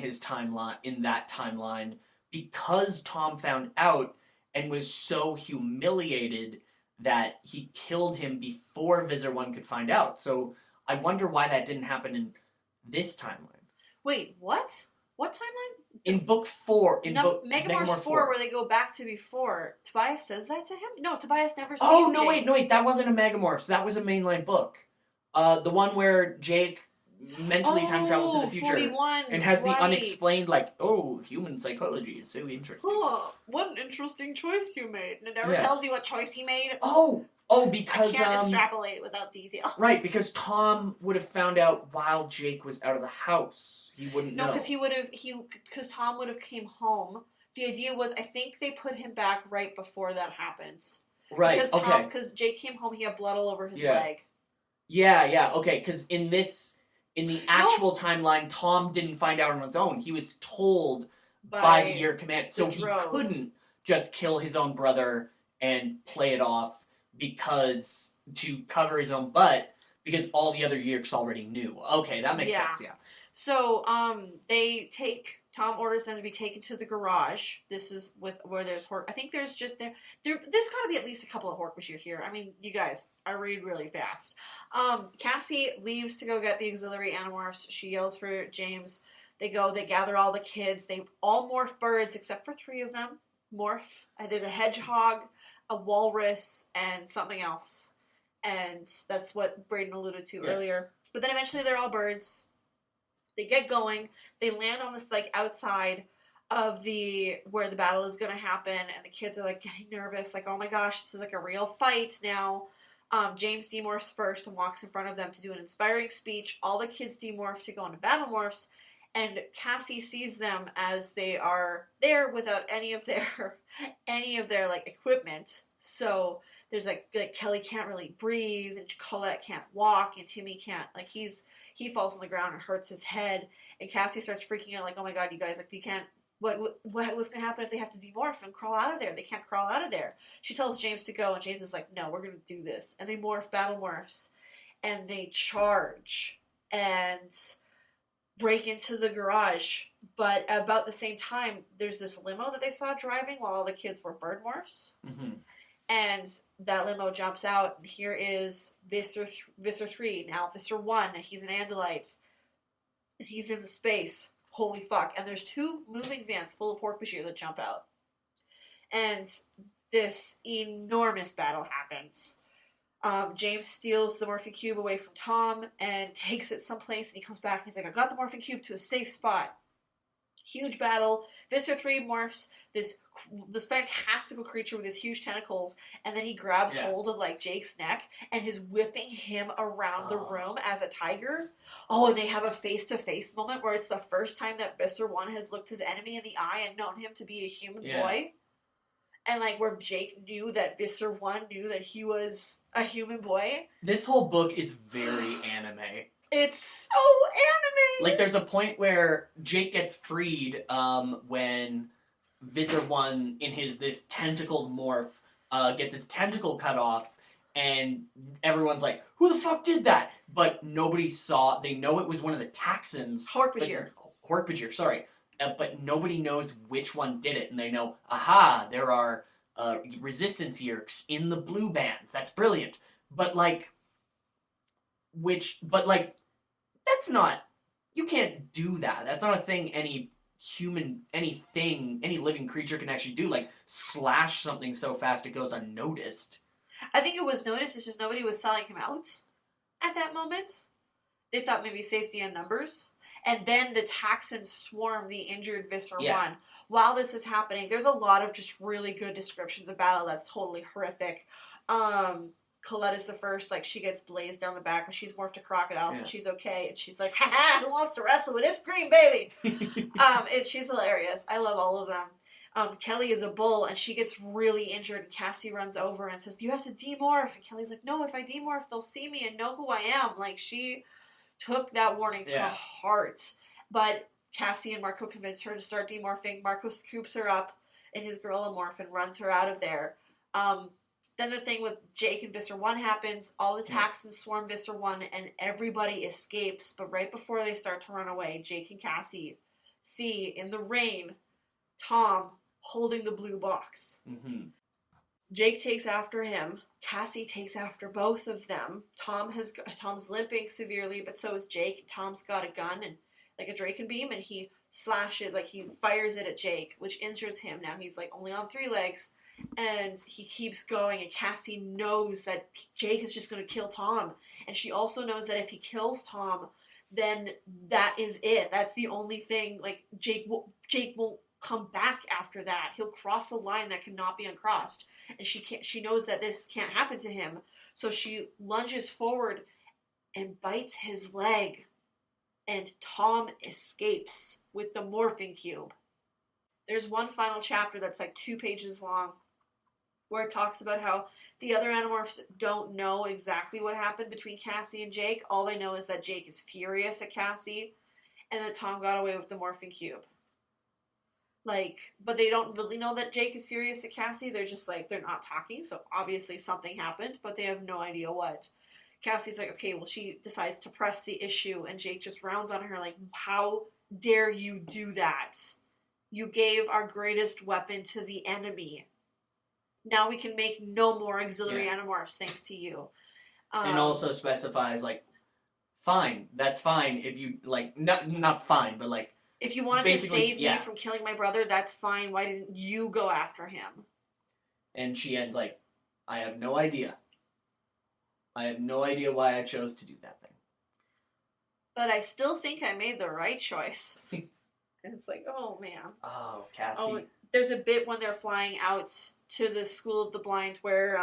that timeline, because Tom found out and was so humiliated that he killed him before Visser 1 could find out. So I wonder why that didn't happen in this timeline. Wait, what? What timeline? In book 4. Megamorphs 4, where they go back to before. Tobias says that to him? No, Tobias never sees Jake. Wait, that wasn't a Megamorphs. That was a mainline book. The one where Jake mentally time travels to the future 41, and has the unexplained, human psychology is so interesting. Oh, what an interesting choice you made. And it never tells you what choice he made. Because I can't extrapolate without details. Right, because Tom would have found out while Jake was out of the house. He wouldn't know. No, because Tom would have came home. The idea was, I think they put him back right before that happened. Right, okay. Because Jake came home, he had blood all over his leg. Yeah, okay, because in the actual timeline, Tom didn't find out on his own. He was told by the Yeerk command, so he couldn't just kill his own brother and play it off to cover his own butt, because all the other Yeerks already knew. Okay, that makes sense, yeah. So, Tom orders them to be taken to the garage. This is where there's Hork. I think there's got to be at least a couple of Hork-Bajir here. I mean, you guys, I read really fast. Cassie leaves to go get the auxiliary Animorphs. She yells for James. They gather all the kids. They all morph birds, except for 3 of them. There's a hedgehog, a walrus, and something else. And that's what Braden alluded to earlier. But then eventually they're all birds. They get going. They land on this outside of where the battle is going to happen, and the kids are getting nervous, oh my gosh, this is a real fight now. James demorphs first and walks in front of them to do an inspiring speech. All the kids demorph to go into battle morphs, and Cassie sees them as they are there without any of their equipment. So there's Kelly can't really breathe, and Colette can't walk, and Timmy can't, he falls on the ground and hurts his head, and Cassie starts freaking out, oh my god, you guys, you can't, what's going to happen if they have to demorph and crawl out of there? They can't crawl out of there. She tells James to go, and James is no, we're going to do this. And they battle morphs, and they charge, and break into the garage. But about the same time, there's this limo that they saw driving while all the kids were bird morphs. Mm-hmm. And that limo jumps out, and here is Visser 3, now Visser 1, and he's an Andalite. And he's in the space. Holy fuck. And there's 2 moving vans full of Hork-Bajir that jump out. And this enormous battle happens. James steals the morphing cube away from Tom and takes it someplace, and he comes back and he's I got the morphing cube to a safe spot. Huge battle. Visser 3 morphs this fantastical creature with his huge tentacles, and then he grabs hold of Jake's neck and is whipping him around the room as a tiger. Oh, and they have a face-to-face moment where it's the first time that Visser 1 has looked his enemy in the eye and known him to be a human boy. And where Jake knew that Visser 1 knew that he was a human boy. This whole book is very anime. It's so anime! There's a point where Jake gets freed when Visser 1 in this tentacled morph gets his tentacle cut off, and everyone's who the fuck did that? But nobody saw. They know it was one of the Taxons. Hork-Bajir, sorry. But nobody knows which one did it, and they know, aha, there are resistance Yeerks in the blue bands. That's brilliant. But that's not, you can't do that. That's not a thing any living creature can actually do. Slash something so fast it goes unnoticed. I think it was noticed, it's just nobody was selling him out at that moment. They thought maybe safety in numbers. And then the Taxons swarm the injured Visser 1. While this is happening, there's a lot of just really good descriptions of battle that's totally horrific. Colette is the first, she gets blazed down the back, but she's morphed to crocodile, so she's okay. And she's ha-ha, who wants to wrestle with this green baby? She's hilarious. I love all of them. Kelly is a bull, and she gets really injured, and Cassie runs over and says, do you have to demorph? And Kelly's no, if I demorph, they'll see me and know who I am. She took that warning to heart. But Cassie and Marco convince her to start demorphing. Marco scoops her up in his gorilla morph and runs her out of there. Then the thing with Jake and Visser 1 happens. All the Taxons swarm Visser 1, and everybody escapes. But right before they start to run away, Jake and Cassie see, in the rain, Tom holding the blue box. Mm-hmm. Jake takes after him. Cassie takes after both of them. Tom's limping severely, but so is Jake. Tom's got a gun and a Draken beam, and he slashes, he fires it at Jake, which injures him. Now he's only on 3 legs, and he keeps going. And Cassie knows that Jake is just going to kill Tom, and she also knows that if he kills Tom, then that is it. That's the only thing. Jake won't come back after that. He'll cross a line that cannot be uncrossed, and she knows that this can't happen to him, so she lunges forward and bites his leg, and Tom escapes with the morphing cube. There's one final chapter that's 2 pages long, where it talks about how the other Animorphs don't know exactly what happened between Cassie and Jake. All they know is that Jake is furious at Cassie, and that Tom got away with the morphing cube. Like, but they don't really know that Jake is furious at Cassie. They're just like, they're not talking, so obviously something happened, but they have no idea what. Cassie's like, okay, well, she decides to press the issue, and Jake just rounds on her like, how dare you do that? You gave our greatest weapon to the enemy. Now we can make no more auxiliary Animorphs thanks to you. And also specifies, like, fine, that's fine if you, like, not fine, but, like, if you wanted to save me from killing my brother, that's fine. Why didn't you go after him? And she ends like, I have no idea. I have no idea why I chose to do that thing. But I still think I made the right choice. And it's like, oh, man. Oh, Cassie. Oh, there's a bit when they're flying out to the School of the Blind where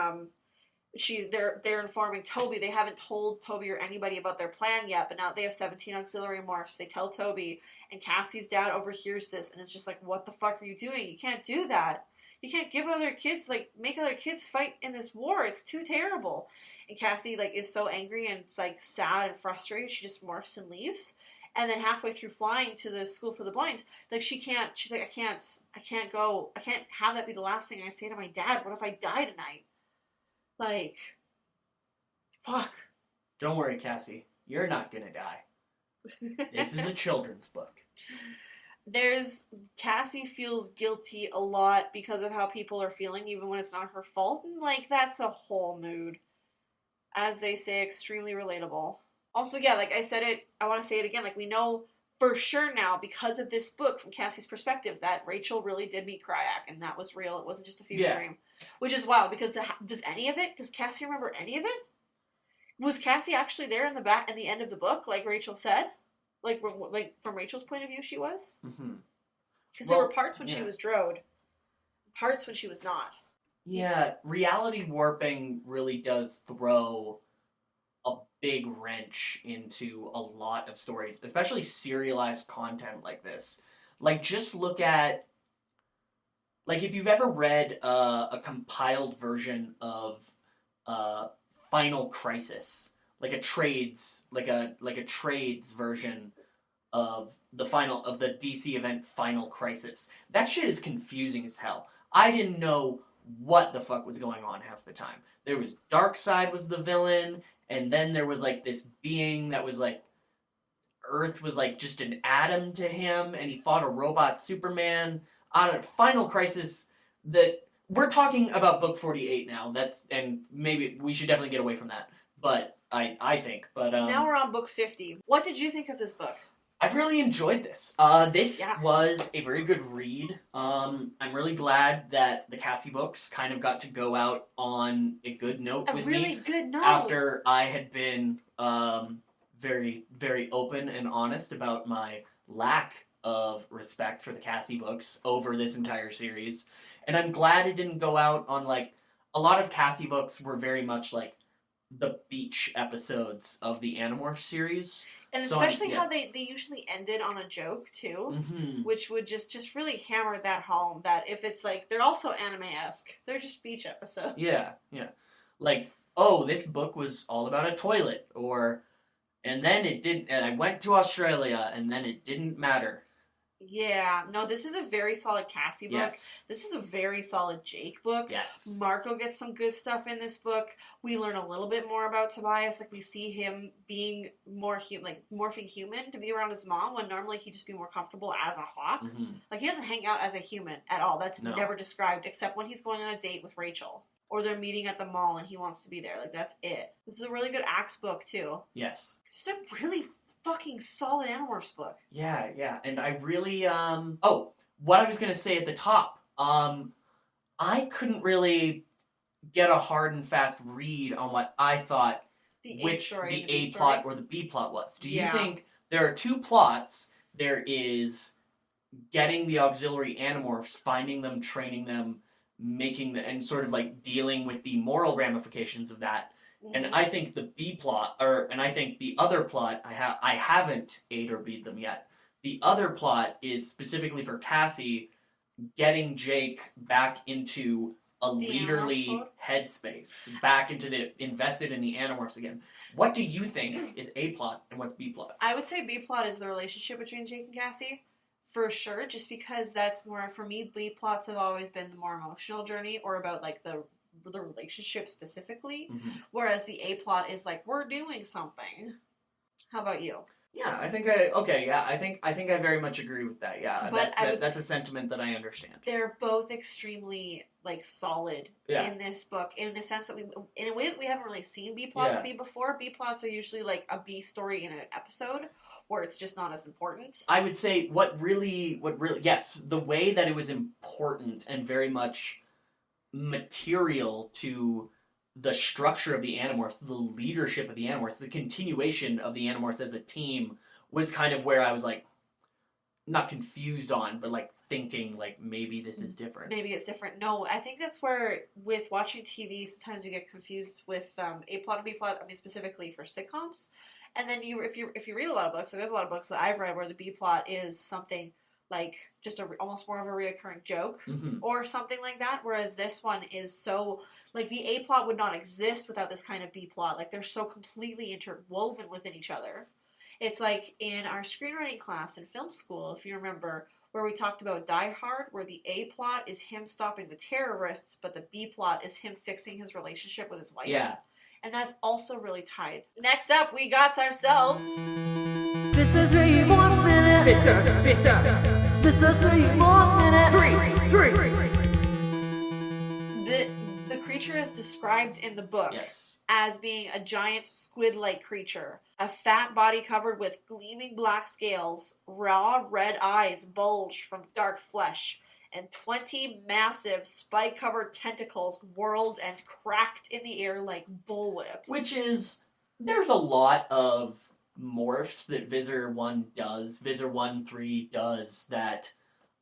they're informing Toby. They haven't told Toby or anybody about their plan yet, but now they have 17 auxiliary morphs. They tell Toby, and Cassie's dad overhears this and is just like, what the fuck are you doing? You can't do that. You can't give other kids, like, make other kids fight in this war. It's too terrible. And Cassie, like, is so angry and, like, sad and frustrated. She just morphs and leaves. And then halfway through flying to the School for the Blind, like, she's like, I can't go. I can't have that be the last thing I say to my dad. What if I die tonight? Like, fuck. Don't worry, Cassie. You're not gonna die. This is a children's book. Cassie feels guilty a lot because of how people are feeling, even when it's not her fault. And, like, that's a whole mood. As they say, extremely relatable. Also, yeah, like I said it, I want to say it again, like, we know for sure now, because of this book, from Cassie's perspective, that Rachel really did meet Crayak, and that was real. It wasn't just a fever dream. Which is wild, because does Cassie remember any of it? Was Cassie actually there in the end of the book, like Rachel said? Like from Rachel's point of view, she was? Mm-hmm. Because there were parts when she was Drode, parts when she was not. Yeah, reality warping really does throw a big wrench into a lot of stories, especially serialized content like this. Like, just look at, like, if you've ever read a compiled version of Final Crisis, like a trades version of the DC event Final Crisis. That shit is confusing as hell. I didn't know what the fuck was going on half the time. There was Darkseid was the villain, and then there was, like, this being that was, like, Earth was, like, just an atom to him, and he fought a robot Superman. On a Final Crisis, that we're talking about book 48 now. And maybe we should definitely get away from that. But I think. But now we're on book 50. What did you think of this book? I really enjoyed this. This was a very good read. I'm really glad that the Cassie books kind of got to go out on a good note with me. A really good note. After I had been very, very open and honest about my lack of respect for the Cassie books over this entire series. And I'm glad it didn't go out on, like, a lot of Cassie books were very much like the beach episodes of the Animorphs series. And especially how they usually ended on a joke, too. Mm-hmm. Which would just really hammer that home, that if it's like, they're also anime-esque. They're just beach episodes. Yeah. Like, oh, this book was all about a toilet, or, and then it didn't, and I went to Australia, and then it didn't matter. Yeah, no, this is a very solid Cassie book. Yes. This is a very solid Jake book. Yes. Marco gets some good stuff in this book. We learn a little bit more about Tobias. Like, we see him being more morphing human to be around his mom, when normally he'd just be more comfortable as a hawk. Mm-hmm. Like, he doesn't hang out as a human at all. That's never described, except when he's going on a date with Rachel. Or they're meeting at the mall and he wants to be there. Like, that's it. This is a really good Axe book, too. Yes. It's a really fucking solid Animorphs book. Yeah. And I really, what I was going to say at the top, I couldn't really get a hard and fast read on what I thought the A plot or the B plot was. Do you think there are two plots? There is getting the auxiliary Animorphs, finding them, training them, and sort of, like, dealing with the moral ramifications of that. And I think the B plot, and I think the other plot, I haven't A'd or B'd them yet. The other plot is specifically for Cassie, getting Jake back into a The leaderly Animorphs headspace back into invested in the Animorphs again. What do you think is A plot and what's B plot? I would say B plot is the relationship between Jake and Cassie, for sure, just because that's more, for me, B plots have always been the more emotional journey, or about, like, the relationship specifically, whereas the A plot is, like, we're doing something. How about you? Yeah, I think I very much agree with that. Yeah, But that's a sentiment that I understand. They're both extremely, like, solid in this book, in the sense that in a way that we haven't really seen B plots be before. B plots are usually like a B story in an episode, where it's just not as important. I would say what really, yes, the way that it was important and very much material to the structure of the Animorphs, the leadership of the Animorphs, the continuation of the Animorphs as a team was kind of where I was, like, not confused on, but, like, thinking, like, maybe this is different. Maybe it's different. No, I think that's where, with watching TV, sometimes you get confused with A plot and B plot, I mean, specifically for sitcoms. And then if you read a lot of books, so there's a lot of books that I've read where the B plot is something like just almost more of a reoccurring joke or something like that, whereas this one is so, like, the A plot would not exist without this kind of B plot. Like, they're so completely interwoven within each other. It's like in our screenwriting class in film school, if you remember, where we talked about Die Hard, where the A plot is him stopping the terrorists, but the B plot is him fixing his relationship with his wife. Yeah. And that's also really tied. Next up, we got ourselves... This is Remorph Minute. This is Remorph Minute. 3. The creature is described in the book as being a giant squid-like creature. A fat body covered with gleaming black scales, raw red eyes bulge from dark flesh, and 20 massive spike-covered tentacles whirled and cracked in the air like bullwhips. Which is... There's a lot of morphs that Visor 1 does, Visor 1-3 does, that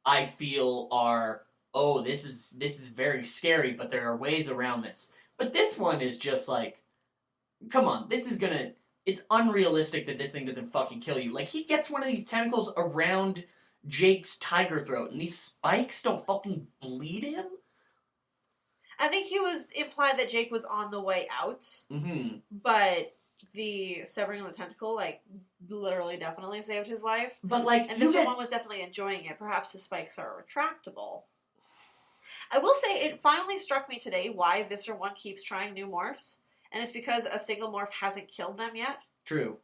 I feel are, oh, this is very scary, but there are ways around this. But this one is just like, come on, it's unrealistic that this thing doesn't fucking kill you. Like, he gets one of these tentacles around Jake's tiger throat, and these spikes don't fucking bleed him? I think he was implied that Jake was on the way out, but the severing of the tentacle, like, literally definitely saved his life. But, like, and this one was definitely enjoying it. Perhaps the spikes are retractable. I will say, it finally struck me today why Visor 1 keeps trying new morphs, and it's because a single morph hasn't killed them yet. True.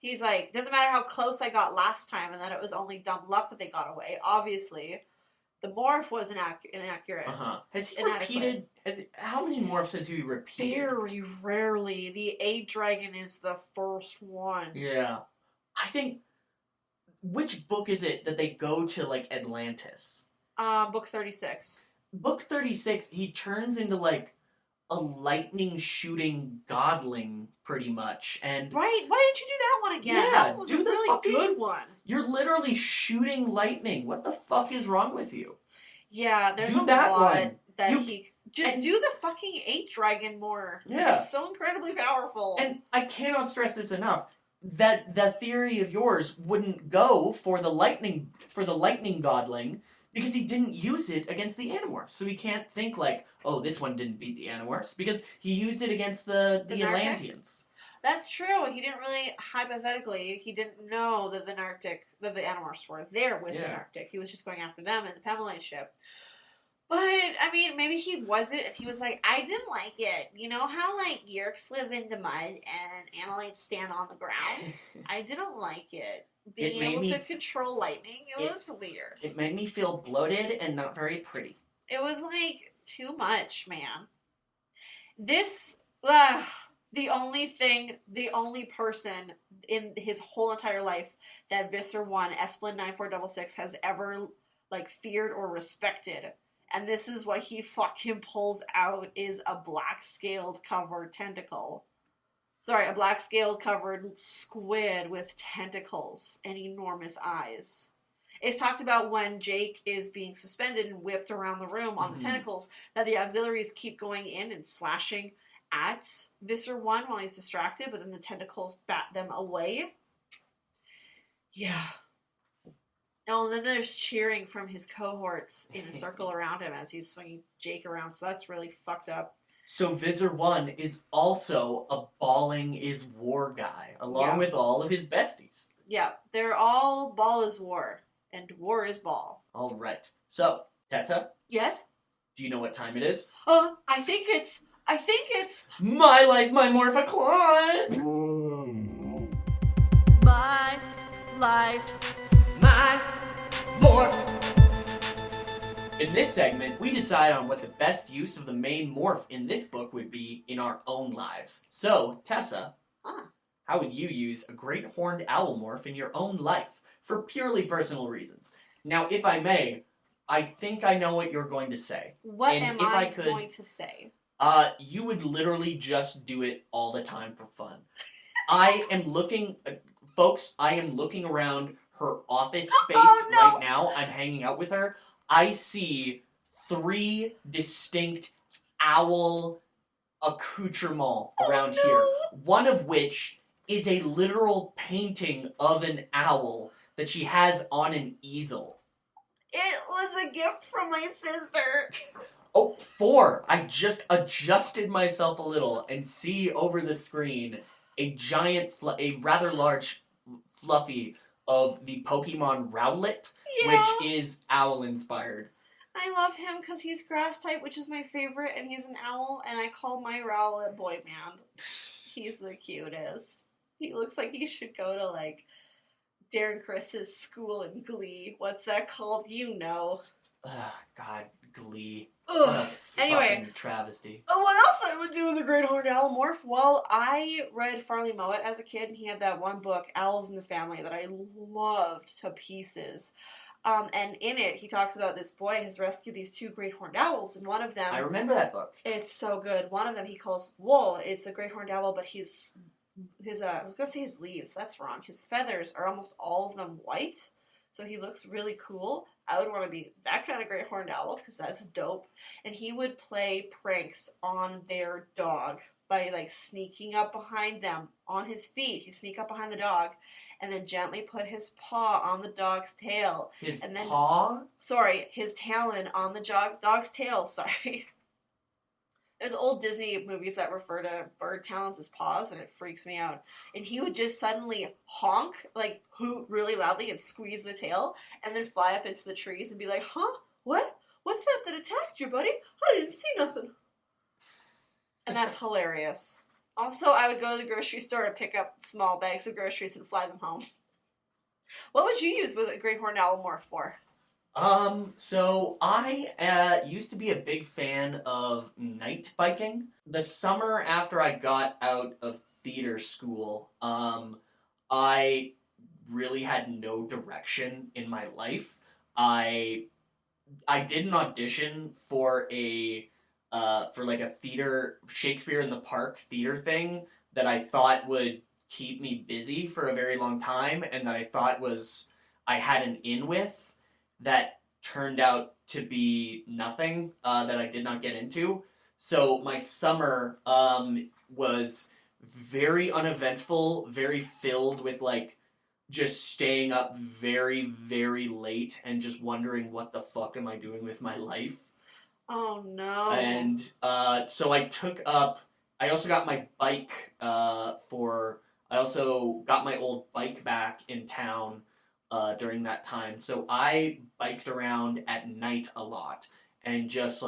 He's like, doesn't matter how close I got last time, and that it was only dumb luck that they got away. Obviously, the morph was inaccurate. Has he repeated? How many morphs has he repeated? Very rarely. The 8 dragon is the first one. Yeah. I think... Which book is it that they go to, like, Atlantis? Book 36. Book 36, he turns into, like, a lightning-shooting godling, pretty much, and... Right? Why didn't you do that one again? Yeah, that was do a the really fucking... good one. You're literally shooting lightning. What the fuck is wrong with you? Yeah, there's a lot that he... Just do the fucking 8 dragon more. Yeah. It's so incredibly powerful. And I cannot stress this enough, that the theory of yours wouldn't go for the lightning godling, because he didn't use it against the Animorphs. So we can't think like, oh, this one didn't beat the Animorphs, because he used it against the Atlanteans. That's true. He didn't really, hypothetically, he didn't know that the Animorphs were there with the Narctic. He was just going after them in the Pemeline ship. But, I mean, maybe he wasn't, and he was like, I didn't like it. You know how, like, Yeerks live in the mud and Annelites stand on the ground? I didn't like it. Being able to control lightning, it was weird. It made me feel bloated and not very pretty. It was, like, too much, man. This, the only person in his whole entire life that Visser 1, Esplin 9466, has ever, like, feared or respected, and this is what he fucking pulls out, is a black-scaled covered tentacle. Sorry, a black-scaled covered squid with tentacles and enormous eyes. It's talked about when Jake is being suspended and whipped around the room on the tentacles, that the auxiliaries keep going in and slashing at Visser 1 while he's distracted, but then the tentacles bat them away. Yeah. Oh, and then there's cheering from his cohorts in a circle around him as he's swinging Jake around, so that's really fucked up. So Visor 1 is also a balling is war guy, along with all of his besties. Yeah, they're all ball is war, and war is ball. All right. So, Tessa? Yes? Do you know what time it is? I think it's... My Life, My Morphicline! My life, my morph. In this segment, we decide on what the best use of the main morph in this book would be in our own lives. So, Tessa, how would you use a great horned owl morph in your own life for purely personal reasons? Now, if I may, I think I know what you're going to say. What and am if I could, going to say? You would literally just do it all the time for fun. I am looking, folks, I am looking around her office space right now. I'm hanging out with her. I see 3 distinct owl accoutrements around here. One of which is a literal painting of an owl that she has on an easel. It was a gift from my sister. Oh, 4. I just adjusted myself a little and see over the screen a giant, a rather large fluffy of the Pokemon Rowlet, which is owl-inspired. I love him because he's grass type, which is my favorite, and he's an owl, and I call my Rowlet Boy Band. He's the cutest. He looks like he should go to, like, Darren Chris's school in Glee. What's that called? You know. God, Glee. Ugh. Anyway, fucking travesty. What else I would do with a Great Horned Owl morph? Well, I read Farley Mowat as a kid, and he had that one book, Owls in the Family, that I loved to pieces. And in it, he talks about this boy has rescued these 2 great horned owls, and one of them... I remember that book. It's so good. One of them he calls Wool. It's a great horned owl, but I was going to say his leaves. That's wrong. His feathers are almost all of them white, so he looks really cool. I would want to be that kind of great horned owl, because that's dope. And he would play pranks on their dog by, like, sneaking up behind them on his feet. He'd sneak up behind the dog and then gently put his paw on the dog's tail. His and then, paw? Sorry, his talon on the dog's tail, sorry. There's old Disney movies that refer to bird talons as paws, and it freaks me out. And he would just suddenly honk, like, hoot really loudly and squeeze the tail, and then fly up into the trees and be like, huh? What? What's that attacked you, buddy? I didn't see nothing. And that's hilarious. Also, I would go to the grocery store and pick up small bags of groceries and fly them home. What would you use with a great horned owl morph for? So I used to be a big fan of night biking. The summer after I got out of theater school, I really had no direction in my life. I did an audition for like a theater, Shakespeare in the Park theater thing that I thought would keep me busy for a very long time, and that I thought I had an in with, that turned out to be nothing, that I did not get into. So my summer was very uneventful, very filled with, like, just staying up very, very late and just wondering what the fuck am I doing with my life. Oh no. And so I also got my bike I also got my old bike back in town during that time. So I biked around at night a lot and just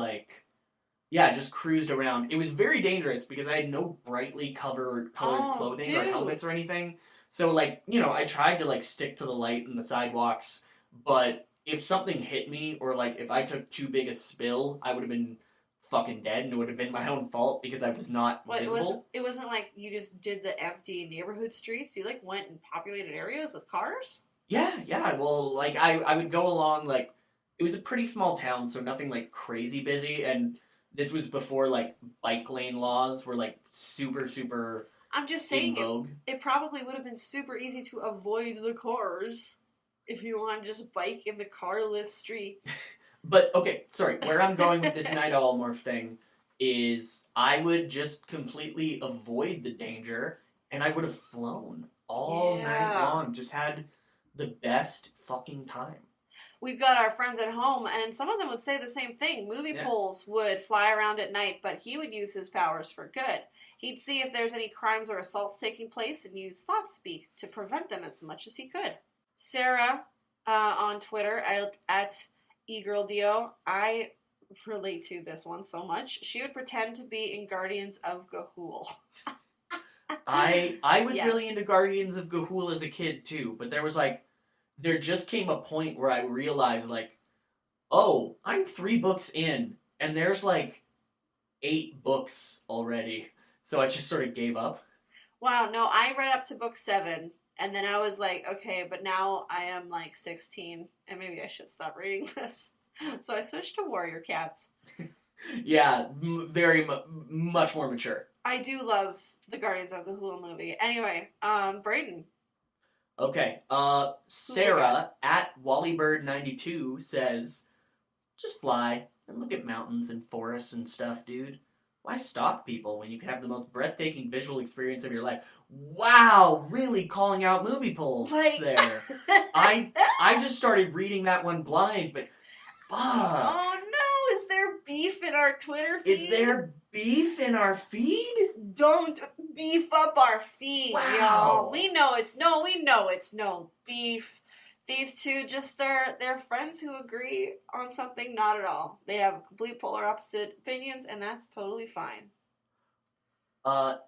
cruised around. It was very dangerous because I had no brightly colored clothing or helmets or anything. So, like, you know, I tried to, like, stick to the light in the sidewalks, but if something hit me, or, like, if I took too big a spill, I would have been fucking dead, and it would have been my own fault because I was not visible. It wasn't like you just did the empty neighborhood streets. You, like, went in populated areas with cars? Yeah. Well, like, I would go along, like, it was a pretty small town, so nothing, like, crazy busy, and this was before, like, bike lane laws were, like, super, super I'm just saying, in vogue. It probably would have been super easy to avoid the cars if you want to just bike in the carless streets. But, okay, sorry, where I'm going with this night owl morph thing is I would just completely avoid the danger, and I would have flown all night long. Just had the best fucking time. we've got our friends at home, and some of them would say the same thing. Movie poles would fly around at night, but he would use his powers for good. He'd see if there's any crimes or assaults taking place and use thought speak to prevent them as much as he could. Sarah on Twitter at eGirlDio, I relate to this one so much. She would pretend to be in Guardians of Ga'Hoole. I was really into Guardians of Ga'Hoole as a kid too, but there just came a point where I realized, like, oh, I'm 3 books in, and there's, like, 8 books already. So I just sort of gave up. Wow, no, I read up to book 7, and then I was like, okay, but now I am, like, 16, and maybe I should stop reading this. So I switched to Warrior Cats. Yeah, very much more mature. I do love the Guardians of Ga'Hoole movie. Anyway, Brayden. Okay, Sarah at Wallybird92 says, just fly and look at mountains and forests and stuff, dude. Why stalk people when you can have the most breathtaking visual experience of your life? Wow, really calling out movie polls there. I just started reading that one blind, but fuck. Oh no, is there beef in our Twitter feed? Is there beef in our feed? Don't beef up our feed, wow. y'all. We know it's no beef. These two they're friends who agree on something, not at all. They have complete polar opposite opinions, and that's totally fine.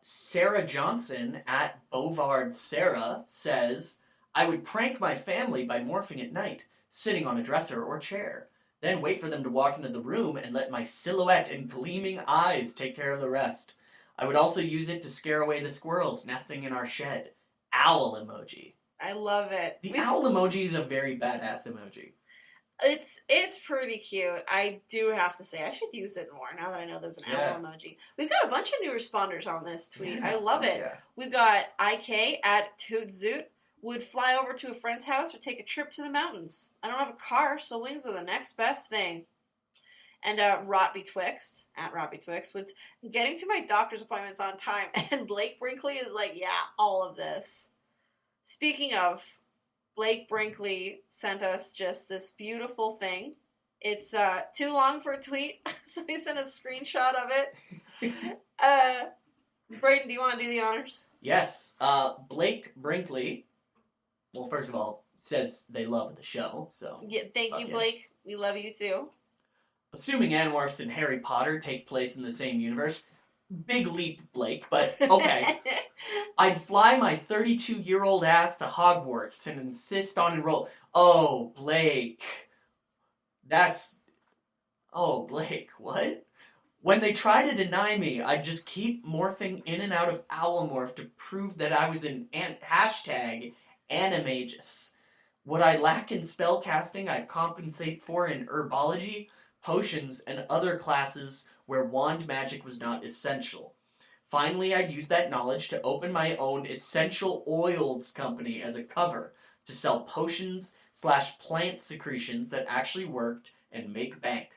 Sarah Johnson at Bovard Sarah says, I would prank my family by morphing at night, sitting on a dresser or chair, then wait for them to walk into the room and let my silhouette and gleaming eyes take care of the rest. I would also use it to scare away the squirrels nesting in our shed. Owl emoji. I love it. The owl emoji is a very badass emoji. It's pretty cute. I do have to say, I should use it more now that I know there's an owl emoji. We've got a bunch of new responders on this tweet. I love it. Yeah. We've got IK at Tootzoot. Would fly over to a friend's house or take a trip to the mountains. I don't have a car, so wings are the next best thing. And Rotbetwixt, at Rotbetwixt, with getting to my doctor's appointments on time. And Blake Brinkley is like, yeah, all of this. Speaking of, Blake Brinkley sent us just this beautiful thing. It's too long for a tweet, so he sent a screenshot of it. Brayden, do you want to do the honors? Yes. Blake Brinkley, well, first of all, says they love the show, so... Yeah, thank you, Blake. We love you, too. Assuming Animorphs and Harry Potter take place in the same universe, big leap, Blake, but okay. I'd fly my 32-year-old ass to Hogwarts and insist on enroll... Oh, Blake. Oh, Blake, what? When they try to deny me, I'd just keep morphing in and out of Owlmorph to prove that I was an hashtag Animagus. What I lack in spellcasting, I'd compensate for in herbology, potions, and other classes where wand magic was not essential. Finally, I'd use that knowledge to open my own essential oils company as a cover to sell potions/plant secretions that actually worked and make bank.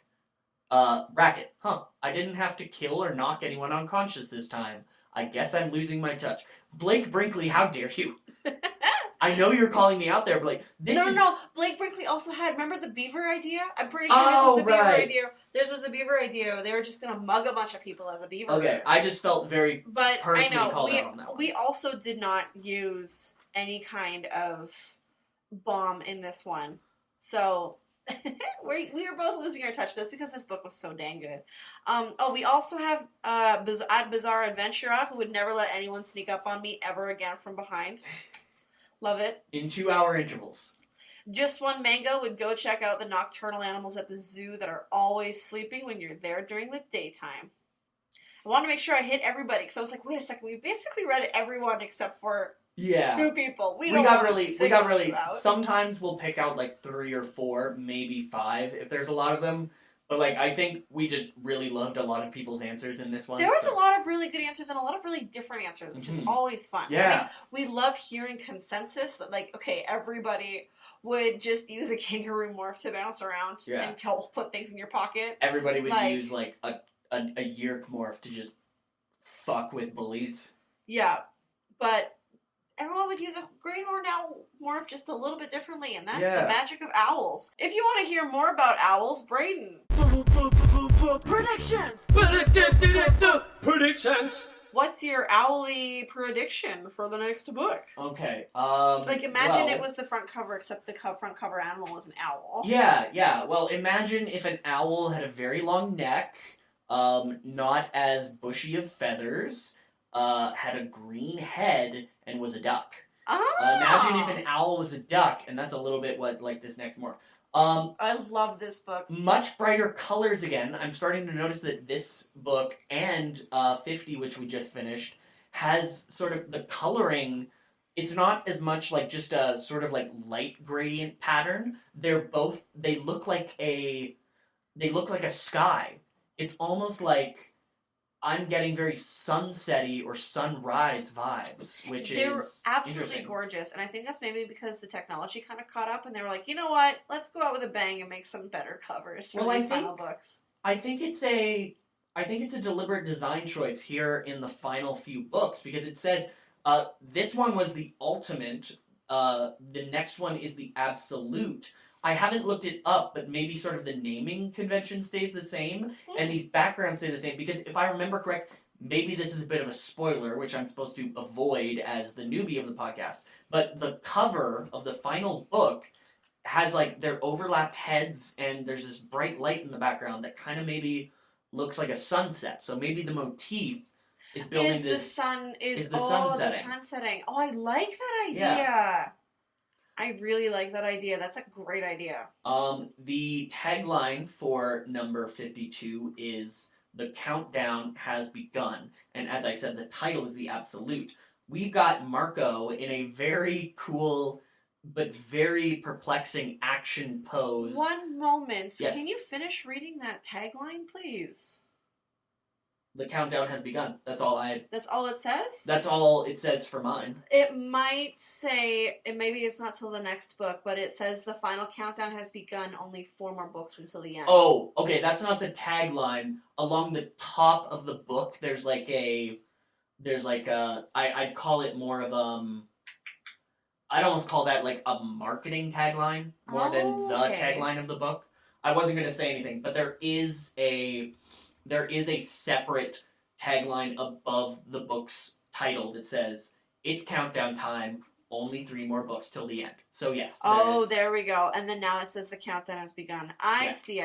Bracket. I didn't have to kill or knock anyone unconscious this time. I guess I'm losing my touch. Blake Brinkley, how dare you? I know you're calling me out there, Blake. No. Blake Brinkley also had, remember the beaver idea? I'm pretty sure this was the beaver idea. This was the beaver idea. They were just going to mug a bunch of people as a beaver. Okay, I just felt very personally called out on that one. We also did not use any kind of bomb in this one. So... we were both losing our touch, but it's because this book was so dang good. We also have at Bizarre Adventurer, who would never let anyone sneak up on me ever again from behind. Love it. In 2-hour intervals. Just One Mango would go check out the nocturnal animals at the zoo that are always sleeping when you're there during the daytime. I wanted to make sure I hit everybody, because I was like, wait a second, we basically read everyone except for... Yeah. 2 people. We got really sometimes we'll pick out like 3 or 4, maybe 5 if there's a lot of them. But like I think we just really loved a lot of people's answers in this one. There was a lot of really good answers and a lot of really different answers, which is always fun. Yeah. I mean, we love hearing consensus that like, okay, everybody would just use a kangaroo morph to bounce around and put things in your pocket. Everybody would use like a Yeerk morph to just fuck with bullies. Yeah. But everyone would use a greenhorn owl morph just a little bit differently, and that's Yeah. the magic of owls. If you want to hear more about owls, Braden. Predictions! Predictions! What's your owly prediction for the next book? Okay. Imagine well, it was the front cover, except the front cover animal was an owl. Yeah. Well, imagine if an owl had a very long neck, not as bushy of feathers, had a green head, and was a duck. Imagine if an owl was a duck, and that's a little bit what, like, this next morph. I love this book. Much brighter colors again. I'm starting to notice that this book and 50, which we just finished, has sort of the coloring. It's not as much like just a sort of like light gradient pattern. They look like a sky. It's almost like I'm getting very sunsetty or sunrise vibes, which They're is absolutely interesting. gorgeous, and I think that's maybe because the technology kind of caught up, and they were like, you know what, let's go out with a bang and make some better covers for these final books. I think it's a deliberate design choice here in the final few books, because it says this one was the ultimate, the next one is the absolute. I haven't looked it up, but maybe sort of the naming convention stays the same, and these backgrounds stay the same, because if I remember correct, maybe this is a bit of a spoiler, which I'm supposed to avoid as the newbie of the podcast, but the cover of the final book has, like, their overlapped heads, and there's this bright light in the background that kind of maybe looks like a sunset, so maybe the motif is building Is this... the sun sunsetting. The sun setting. Oh, I like that idea. Yeah. I really like that idea. That's a great idea. The tagline for number 52 is "The countdown has begun," and as I said, the title is the absolute. We've got Marco in a very cool but very perplexing action pose. One moment. Yes. Can you finish reading that tagline, please? The countdown has begun. That's all it says for mine. It might say, and maybe it's not till the next book, but it says the final countdown has begun, only 4 more books until the end. Oh, okay, that's not the tagline. Along the top of the book, I'd call it more of, I'd almost call that like a marketing tagline, more than the tagline of the book. I wasn't going to say anything, but there is a separate tagline above the book's title that says, "It's countdown time, only 3 more books till the end." So yes. There we go. And then now it says the countdown has begun. I see.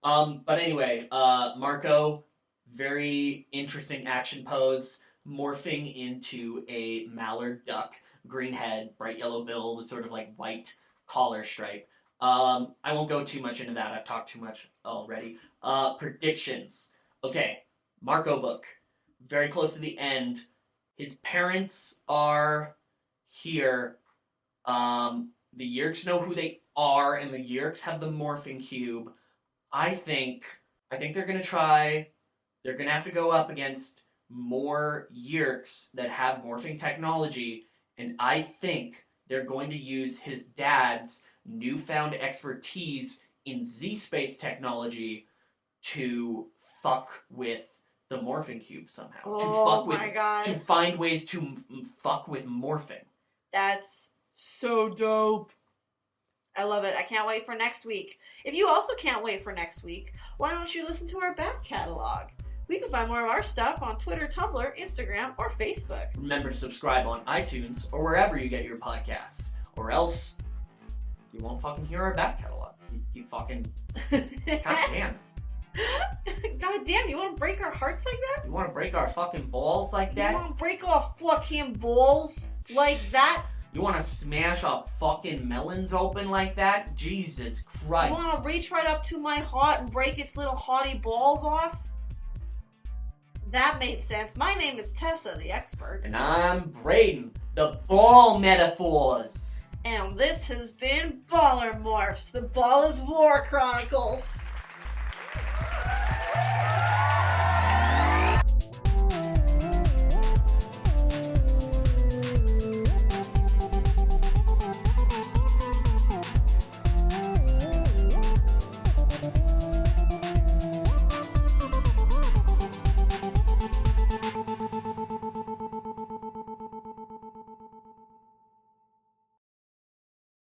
But anyway, Marco, very interesting action pose, morphing into a mallard duck, green head, bright yellow bill with sort of like white collar stripe. I won't go too much into that. I've talked too much already. Predictions. Okay, Marco book. Very close to the end. His parents are here. The Yeerks know who they are, and the Yeerks have the morphing cube. I think they're gonna try. They're gonna have to go up against more Yeerks that have morphing technology, and I think they're going to use his dad's newfound expertise in Z-space technology to fuck with the morphing cube somehow. To find ways to fuck with morphing. That's so dope. I love it. I can't wait for next week. If you also can't wait for next week, why don't you listen to our back catalog? We can find more of our stuff on Twitter, Tumblr, Instagram, or Facebook. Remember to subscribe on iTunes or wherever you get your podcasts, or else you won't fucking hear our back catalog. You fucking... God damn. God damn, you want to break our hearts like that? You want to break our fucking balls like that? You want to break our fucking balls like that? You want to smash our fucking melons open like that? Jesus Christ. You want to reach right up to my heart and break its little haughty balls off? That made sense. My name is Tessa, the expert. And I'm Braden, the ball metaphors. And this has been Baller Morphs, the Ball is War Chronicles.